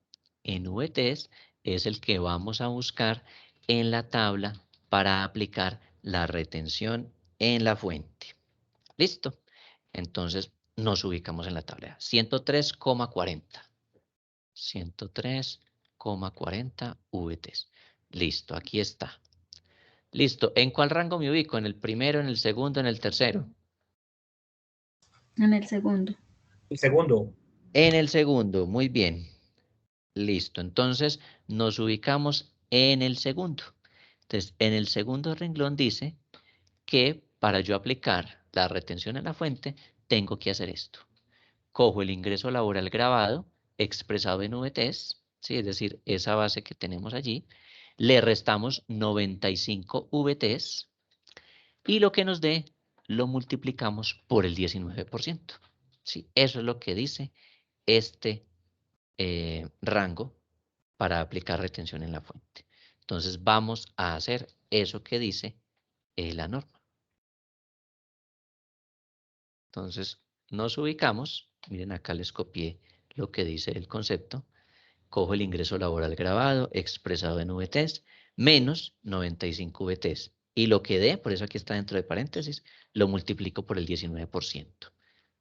en VTs es el que vamos a buscar en la tabla para aplicar la retención en la fuente. ¿Listo? Entonces nos ubicamos en la tabla. 103,40. 103,40 VTs. Listo, aquí está. Listo. ¿En cuál rango me ubico? ¿En el primero, en el segundo, en el tercero? En el segundo. El segundo. En el segundo, muy bien. Listo, entonces nos ubicamos en el segundo. Entonces, en el segundo renglón dice que para yo aplicar la retención en la fuente, tengo que hacer esto. Cojo el ingreso laboral gravado, expresado en VTs, ¿sí? Es decir, esa base que tenemos allí, le restamos 95 VTs y lo que nos dé lo multiplicamos por el 19%. ¿Sí? Eso es lo que dice este rango para aplicar retención en la fuente. Entonces vamos a hacer eso que dice la norma. Entonces nos ubicamos, miren acá les copié lo que dice el concepto, cojo el ingreso laboral gravado expresado en VTs menos 95 VTs y lo que dé, por eso aquí está dentro de paréntesis, lo multiplico por el 19%.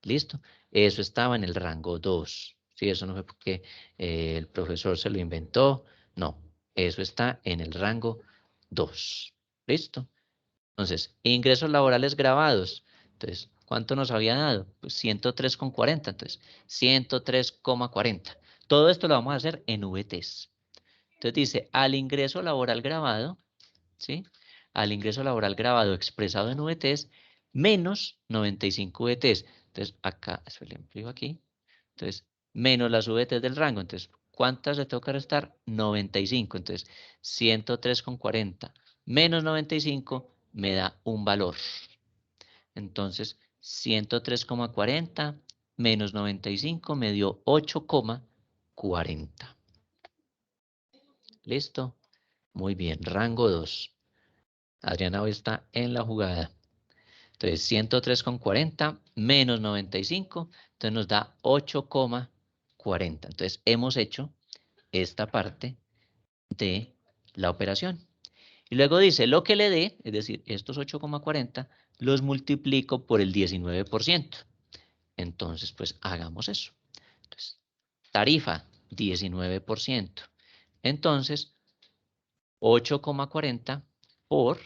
¿Listo? Eso estaba en el rango 2. Sí, eso no fue porque el profesor se lo inventó. No, eso está en el rango 2. ¿Listo? Entonces, ingresos laborales grabados. Entonces, ¿cuánto nos había dado? Pues 103,40. Entonces, 103,40. Todo esto lo vamos a hacer en VTs. Entonces dice, al ingreso laboral grabado, ¿sí? al ingreso laboral grabado expresado en VTs menos 95 VTs. Entonces, acá, eso le amplío aquí. Entonces, menos las VTs del rango. Entonces, ¿cuántas le tengo que restar? 95. Entonces, 103,40 menos 95 me da un valor. Entonces, 103,40 menos 95 me dio 8,40. ¿Listo? Muy bien, rango 2. Adriana hoy está en la jugada. Entonces, 103,40 menos 95, entonces nos da 8,40. Entonces, hemos hecho esta parte de la operación. Y luego dice, lo que le dé, es decir, estos 8,40, los multiplico por el 19%. Entonces, pues hagamos eso. Entonces, tarifa, 19%. Entonces, 8,40 por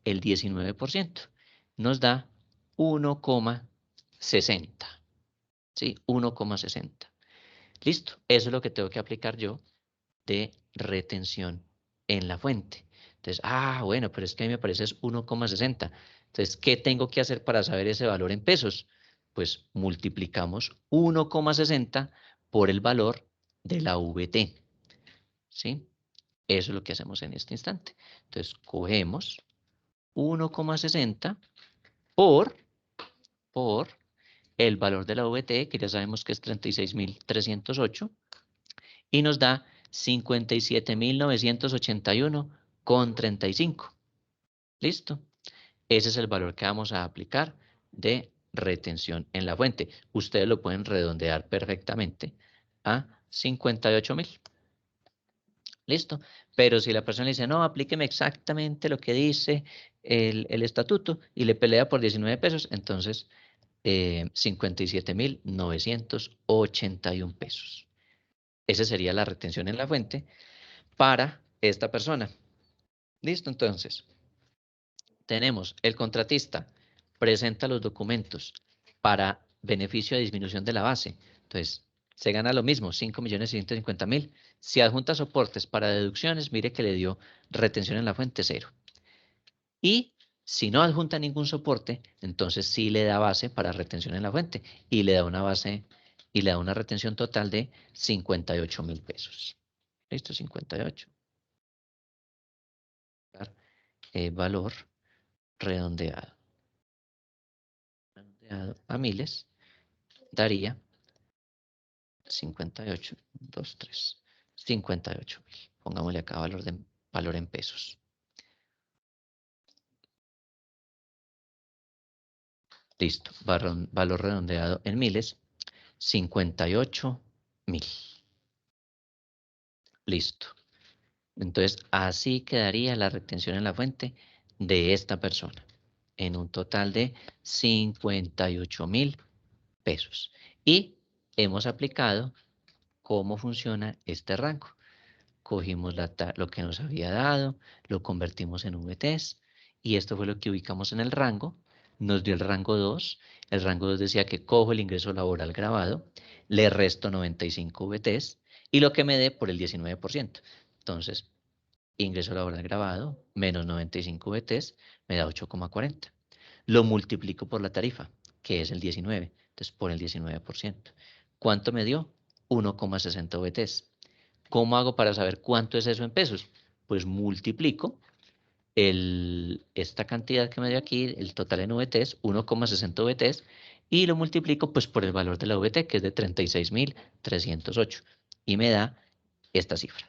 el 19%. Nos da 1,60. ¿Sí? 1,60. Listo. Eso es lo que tengo que aplicar yo de retención en la fuente. Entonces, bueno, pero es que a mí me parece es 1,60. Entonces, ¿qué tengo que hacer para saber ese valor en pesos? Pues multiplicamos 1,60 por el valor de la VT. ¿Sí? Eso es lo que hacemos en este instante. Entonces, cogemos 1,60 por el valor de la VT, que ya sabemos que es 36.308, y nos da 57.981,35. ¿Listo? Ese es el valor que vamos a aplicar de retención en la fuente. Ustedes lo pueden redondear perfectamente a 58.000. ¿Listo? Pero si la persona le dice, no, aplíqueme exactamente lo que dice el estatuto y le pelea por 19 pesos, entonces 57.981 pesos. Esa sería la retención en la fuente para esta persona. ¿Listo? Entonces, tenemos el contratista presenta los documentos para beneficio de disminución de la base. Entonces, se gana lo mismo, 5.650.000. Si adjunta soportes para deducciones, mire que le dio retención en la fuente 0. Y si no adjunta ningún soporte, entonces sí le da base para retención en la fuente y le da una base y le da una retención total de 58.000 pesos. ¿Listo? 58. Valor redondeado. Redondeado a miles daría 58, 2, 3, 58.000. Pongámosle acá valor en pesos. Listo. Valor redondeado en miles, 58.000. Listo. Entonces, así quedaría la retención en la fuente de esta persona, en un total de 58.000 pesos. Y hemos aplicado cómo funciona este rango. Cogimos lo que nos había dado, lo convertimos en VTs, y esto fue lo que ubicamos en el rango. Nos dio el rango 2. El rango 2 decía que cojo el ingreso laboral grabado, le resto 95 VTs, y lo que me dé por el 19%. Entonces, ingreso laboral grabado menos 95 VTs me da 8,40. Lo multiplico por la tarifa, que es el 19. Entonces, por el 19%. ¿Cuánto me dio? 1,60 VTs. ¿Cómo hago para saber cuánto es eso en pesos? Pues multiplico esta cantidad que me dio aquí, el total en VTs, 1,60 VTs, y lo multiplico pues por el valor de la VT, que es de 36.308, y me da esta cifra,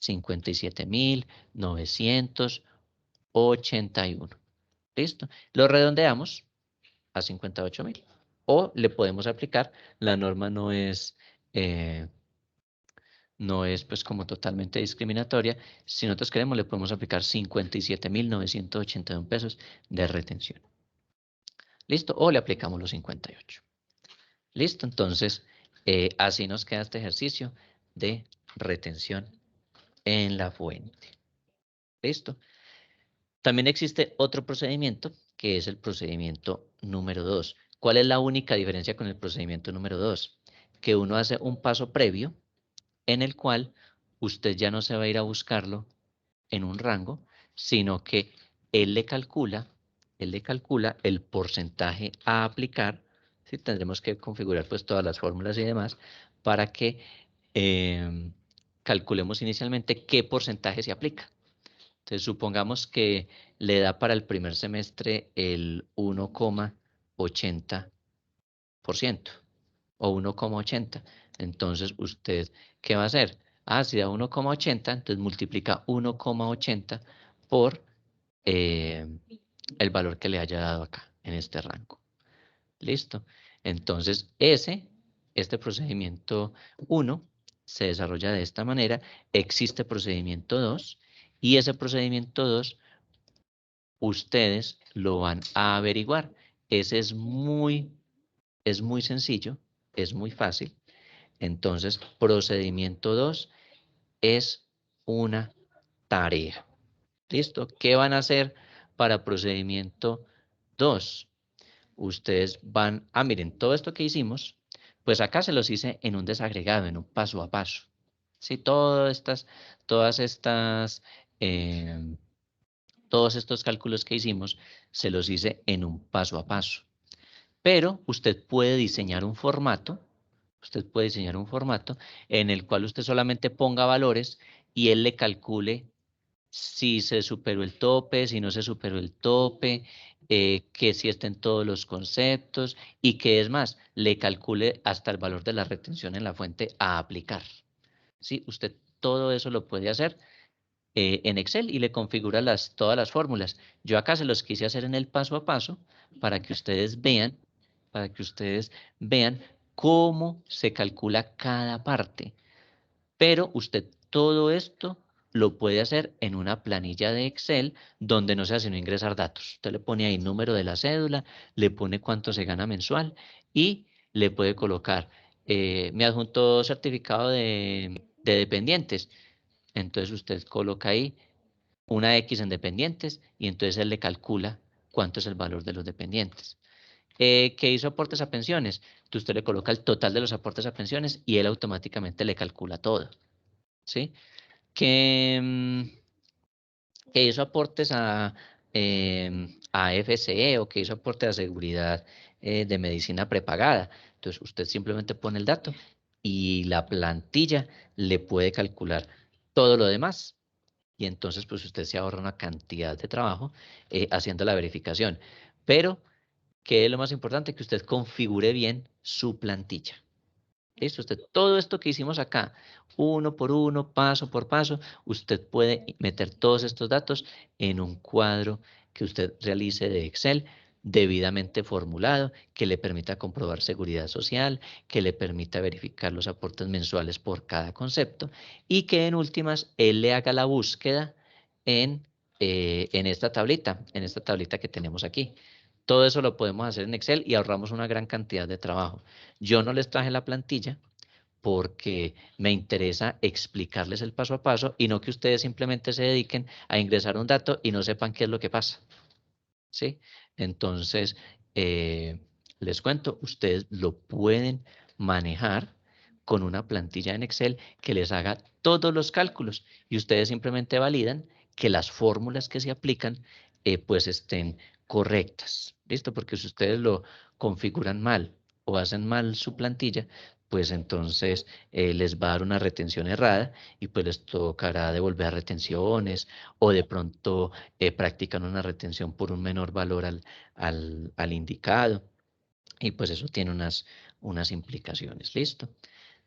57.981. ¿Listo? Lo redondeamos a 58.000. O le podemos aplicar, la norma no es pues como totalmente discriminatoria. Si nosotros queremos, le podemos aplicar 57.981 pesos de retención. ¿Listo? O le aplicamos los 58. ¿Listo? Entonces, así nos queda este ejercicio de retención en la fuente. ¿Listo? También existe otro procedimiento, que es el procedimiento número 2. ¿Cuál es la única diferencia con el procedimiento número 2? Que uno hace un paso previo en el cual usted ya no se va a ir a buscarlo en un rango, sino que él le calcula el porcentaje a aplicar. ¿Sí? Tendremos que configurar pues todas las fórmulas y demás para que calculemos inicialmente qué porcentaje se aplica. Entonces, supongamos que le da para el primer semestre el 1,80% o 1,80. Entonces, ¿usted qué va a hacer? Ah, si da 1,80, entonces multiplica 1,80 por el valor que le haya dado acá, en este rango. ¿Listo? Entonces, este procedimiento 1 se desarrolla de esta manera. Existe procedimiento 2 y ese procedimiento 2 ustedes lo van a averiguar. Ese es muy sencillo, es muy fácil. Entonces, procedimiento 2 es una tarea. ¿Listo? ¿Qué van a hacer para procedimiento 2? Ustedes van, miren, todo esto que hicimos, pues acá se los hice en un desagregado, en un paso a paso. ¿Sí? Todos estos cálculos que hicimos, se los hice en un paso a paso. Pero usted puede diseñar un formato, en el cual usted solamente ponga valores y él le calcule si se superó el tope, si no se superó el tope, que si estén todos los conceptos y que es más, le calcule hasta el valor de la retención en la fuente a aplicar. ¿Sí? Usted todo eso lo puede hacer en Excel y le configura todas las fórmulas. Yo acá se los quise hacer en el paso a paso para que ustedes vean, cómo se calcula cada parte. Pero usted todo esto lo puede hacer en una planilla de Excel donde no se hace sino ingresar datos. Usted le pone ahí número de la cédula, le pone cuánto se gana mensual y le puede colocar mi adjunto certificado de dependientes. Entonces usted coloca ahí una X en dependientes y entonces él le calcula cuánto es el valor de los dependientes. ¿Que hizo aportes a pensiones? Entonces usted le coloca el total de los aportes a pensiones y él automáticamente le calcula todo. ¿Sí? Que hizo aportes a FCE o que hizo aportes a seguridad de medicina prepagada. Entonces usted simplemente pone el dato y la plantilla le puede calcular todo lo demás. Y entonces pues usted se ahorra una cantidad de trabajo haciendo la verificación. Pero, ¿qué es lo más importante? Que usted configure bien su plantilla. ¿Listo? Usted, todo esto que hicimos acá, uno por uno, paso por paso, usted puede meter todos estos datos en un cuadro que usted realice de Excel debidamente formulado, que le permita comprobar seguridad social, que le permita verificar los aportes mensuales por cada concepto y que en últimas él le haga la búsqueda en esta tablita que tenemos aquí. Todo eso lo podemos hacer en Excel y ahorramos una gran cantidad de trabajo. Yo no les traje la plantilla porque me interesa explicarles el paso a paso y no que ustedes simplemente se dediquen a ingresar un dato y no sepan qué es lo que pasa. ¿Sí? Entonces, les cuento, ustedes lo pueden manejar con una plantilla en Excel que les haga todos los cálculos y ustedes simplemente validan que las fórmulas que se aplican pues estén correctas. ¿Listo? Porque si ustedes lo configuran mal o hacen mal su plantilla, pues entonces les va a dar una retención errada y pues les tocará devolver retenciones o de pronto practican una retención por un menor valor al indicado y pues eso tiene unas implicaciones. ¿Listo?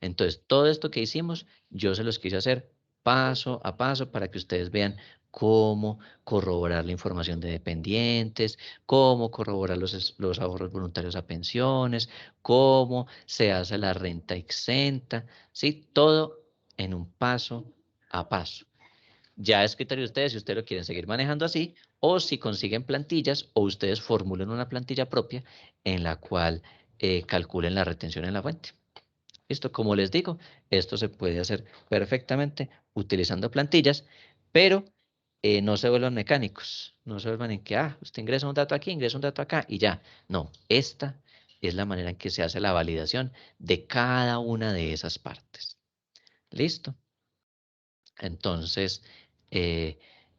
Entonces, todo esto que hicimos, yo se los quise hacer paso a paso para que ustedes vean cómo corroborar la información de dependientes, cómo corroborar los ahorros voluntarios a pensiones, cómo se hace la renta exenta, ¿sí? Todo en un paso a paso. Ya es criterio de ustedes si ustedes lo quieren seguir manejando así o si consiguen plantillas o ustedes formulen una plantilla propia en la cual calculen la retención en la fuente. Esto, como les digo, esto se puede hacer perfectamente utilizando plantillas, pero no se vuelvan mecánicos. No se vuelvan en que, usted ingresa un dato aquí, ingresa un dato acá y ya. No, esta es la manera en que se hace la validación de cada una de esas partes. ¿Listo? Entonces,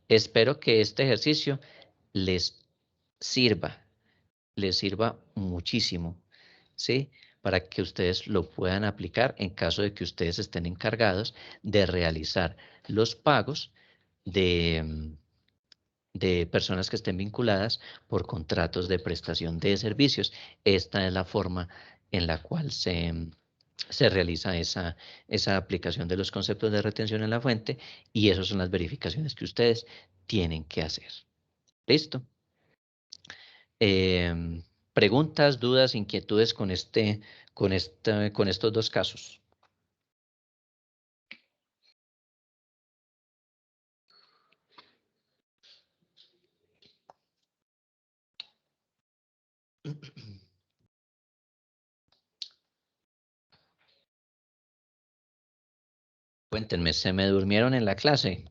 espero que este ejercicio les sirva muchísimo, ¿sí? Para que ustedes lo puedan aplicar en caso de que ustedes estén encargados de realizar los pagos de personas que estén vinculadas por contratos de prestación de servicios. Esta es la forma en la cual se realiza esa aplicación de los conceptos de retención en la fuente, y esas son las verificaciones que ustedes tienen que hacer. ¿Listo? Preguntas, dudas, inquietudes con estos dos casos. Cuéntenme, ¿se me durmieron en la clase?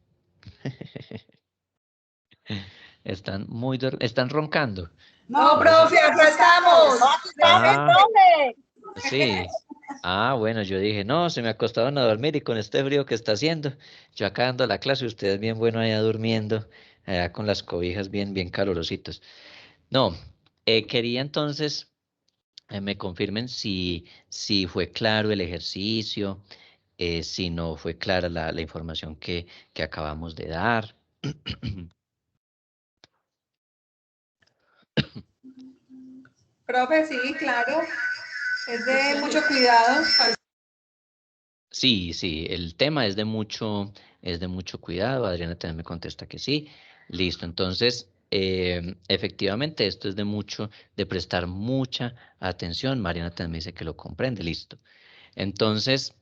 Están roncando. No, profe, acá estamos. Ah, sí. Ah, bueno, yo dije, no, se me acostaron a dormir y con este frío que está haciendo, yo acá dando la clase, ustedes bien bueno allá durmiendo, allá con las cobijas bien, bien calorositos. No, quería entonces me confirmen si fue claro el ejercicio, si no fue clara la información que acabamos de dar. Profe, sí, claro. Es de mucho cuidado. Sí, sí, el tema es de mucho cuidado. Adriana también me contesta que sí. Listo, entonces, efectivamente, esto es de prestar mucha atención. Mariana también me dice que lo comprende, listo. Entonces,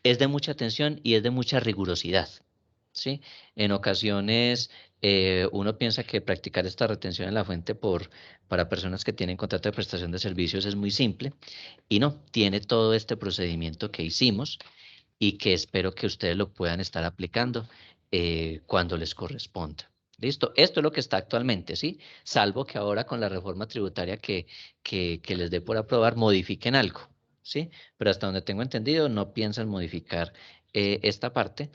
es de mucha atención y es de mucha rigurosidad, ¿sí? En ocasiones, uno piensa que practicar esta retención en la fuente para personas que tienen contrato de prestación de servicios es muy simple, y no, tiene todo este procedimiento que hicimos y que espero que ustedes lo puedan estar aplicando cuando les corresponda. ¿Listo? Esto es lo que está actualmente, ¿sí? Salvo que ahora con la reforma tributaria que les dé por aprobar modifiquen algo, ¿sí? Pero hasta donde tengo entendido no piensan modificar esta parte,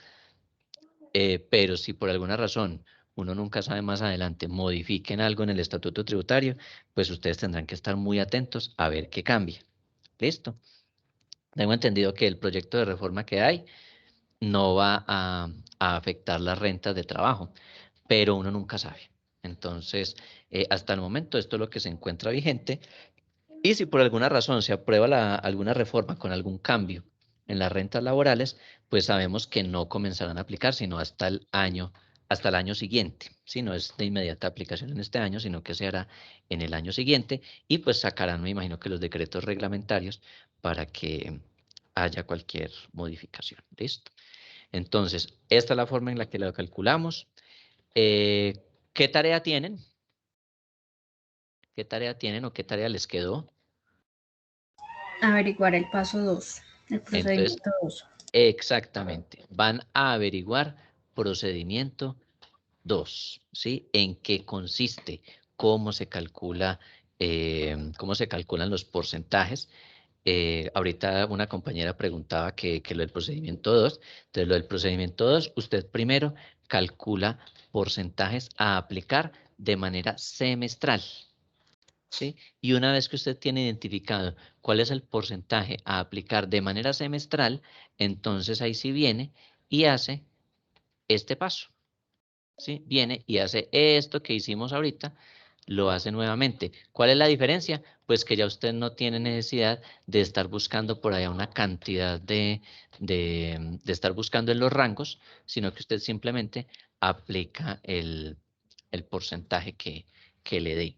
pero si por alguna razón uno nunca sabe más adelante, modifiquen algo en el estatuto tributario, pues ustedes tendrán que estar muy atentos a ver qué cambia. ¿Listo? Tengo entendido que el proyecto de reforma que hay no va a afectar las rentas de trabajo, pero uno nunca sabe. Entonces, hasta el momento esto es lo que se encuentra vigente, y si por alguna razón se aprueba alguna reforma con algún cambio en las rentas laborales, pues sabemos que no comenzarán a aplicar sino hasta el año siguiente. Si no es de inmediata aplicación en este año, sino que se hará en el año siguiente, y pues sacarán, me imagino que los decretos reglamentarios para que haya cualquier modificación. ¿Listo? Entonces, esta es la forma en la que lo calculamos. ¿Qué tarea tienen? ¿Qué tarea tienen o qué tarea les quedó? Averiguar el paso 2, el Entonces, procedimiento 2. exactamente, van a averiguar procedimiento 2, ¿sí? ¿En qué consiste? ¿Cómo se calculan los porcentajes? Ahorita una compañera preguntaba que lo del procedimiento 2. Entonces, lo del procedimiento 2, usted primero calcula porcentajes a aplicar de manera semestral, ¿sí? Y una vez que usted tiene identificado cuál es el porcentaje a aplicar de manera semestral, entonces ahí sí viene y hace este paso, ¿sí? Viene y hace esto que hicimos ahorita, lo hace nuevamente. ¿Cuál es la diferencia? Pues que ya usted no tiene necesidad de estar buscando por allá una cantidad de estar buscando en los rangos, sino que usted simplemente aplica el porcentaje que le dé.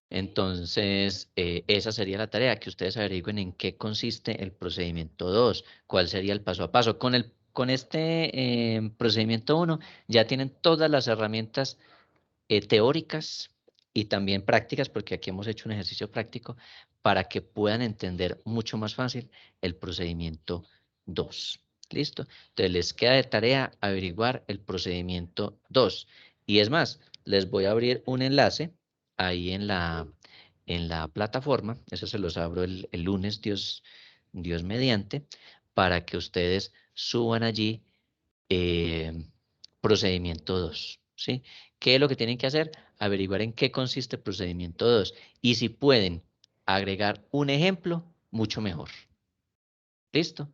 Entonces, esa sería la tarea, que ustedes averigüen en qué consiste el procedimiento 2, cuál sería el paso a paso. Con este procedimiento 1 ya tienen todas las herramientas teóricas y también prácticas, porque aquí hemos hecho un ejercicio práctico, para que puedan entender mucho más fácil el procedimiento 2. ¿Listo? Entonces, les queda de tarea averiguar el procedimiento 2. Y es más, les voy a abrir un enlace ahí en la plataforma. Eso se los abro el lunes, Dios mediante, para que ustedes suban allí procedimiento 2. ¿sí? ¿Qué es lo que tienen que hacer? Averiguar en qué consiste el procedimiento 2. Y si pueden agregar un ejemplo, mucho mejor. ¿Listo?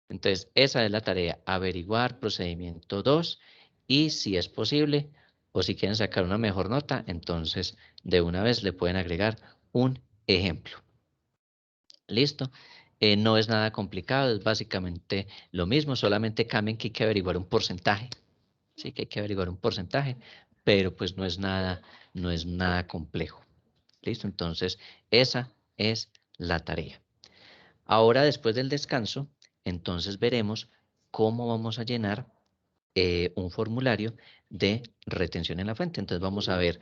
Entonces, esa es la tarea, averiguar procedimiento 2 y si es posible, o si quieren sacar una mejor nota, entonces de una vez le pueden agregar un ejemplo. ¿Listo? No es nada complicado, es básicamente lo mismo, solamente cambian que hay que averiguar un porcentaje. Sí que hay que averiguar un porcentaje, pero pues no es nada complejo. ¿Listo? Entonces, esa es la tarea. Ahora, después del descanso, entonces veremos cómo vamos a llenar un formulario de retención en la fuente. Entonces vamos a ver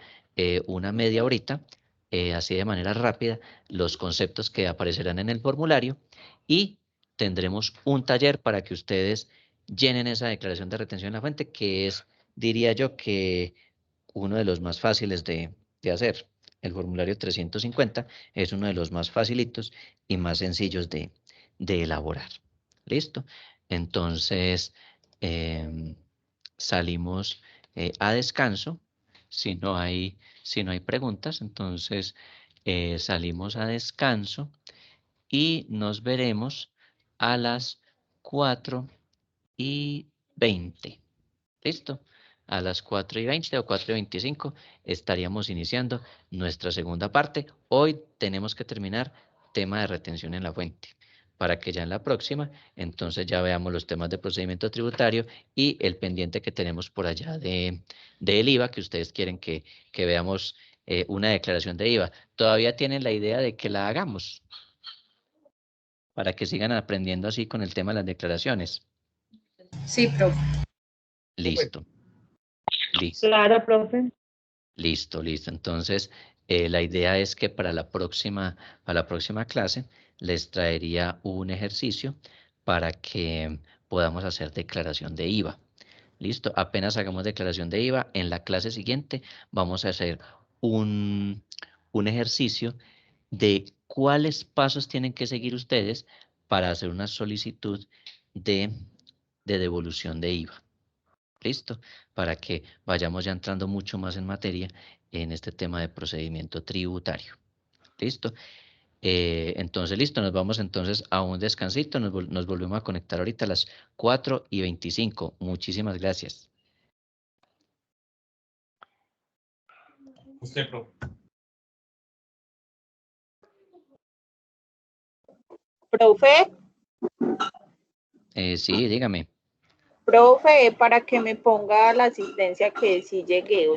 una media horita, así de manera rápida, los conceptos que aparecerán en el formulario y tendremos un taller para que ustedes llenen esa declaración de retención en la fuente, que es, diría yo, que uno de los más fáciles de hacer. El formulario 350 es uno de los más facilitos y más sencillos de elaborar. ¿Listo? Entonces, salimos a descanso. Si no hay preguntas, entonces salimos a descanso y nos veremos a las 4:20. ¿Listo? A las 4:20 o 4:25 estaríamos iniciando nuestra segunda parte. Hoy tenemos que terminar tema de retención en la fuente, para que ya en la próxima, entonces ya veamos los temas de procedimiento tributario y el pendiente que tenemos por allá del IVA, que ustedes quieren que veamos una declaración de IVA. ¿Todavía tienen la idea de que la hagamos? Para que sigan aprendiendo así con el tema de las declaraciones. Sí, profe. Listo. Listo. Claro, profe. Listo. Entonces, la idea es que para la próxima clase les traería un ejercicio para que podamos hacer declaración de IVA. Listo. Apenas hagamos declaración de IVA, en la clase siguiente vamos a hacer un ejercicio de cuáles pasos tienen que seguir ustedes para hacer una solicitud de devolución de IVA. ¿Listo? Para que vayamos ya entrando mucho más en materia en este tema de procedimiento tributario. ¿Listo? Entonces, listo, nos vamos entonces a un descansito, nos volvemos a conectar ahorita a las 4:25. Muchísimas gracias. Usted, profe. Profe, Sí, dígame. profe, para que me ponga la asistencia que sí llegué.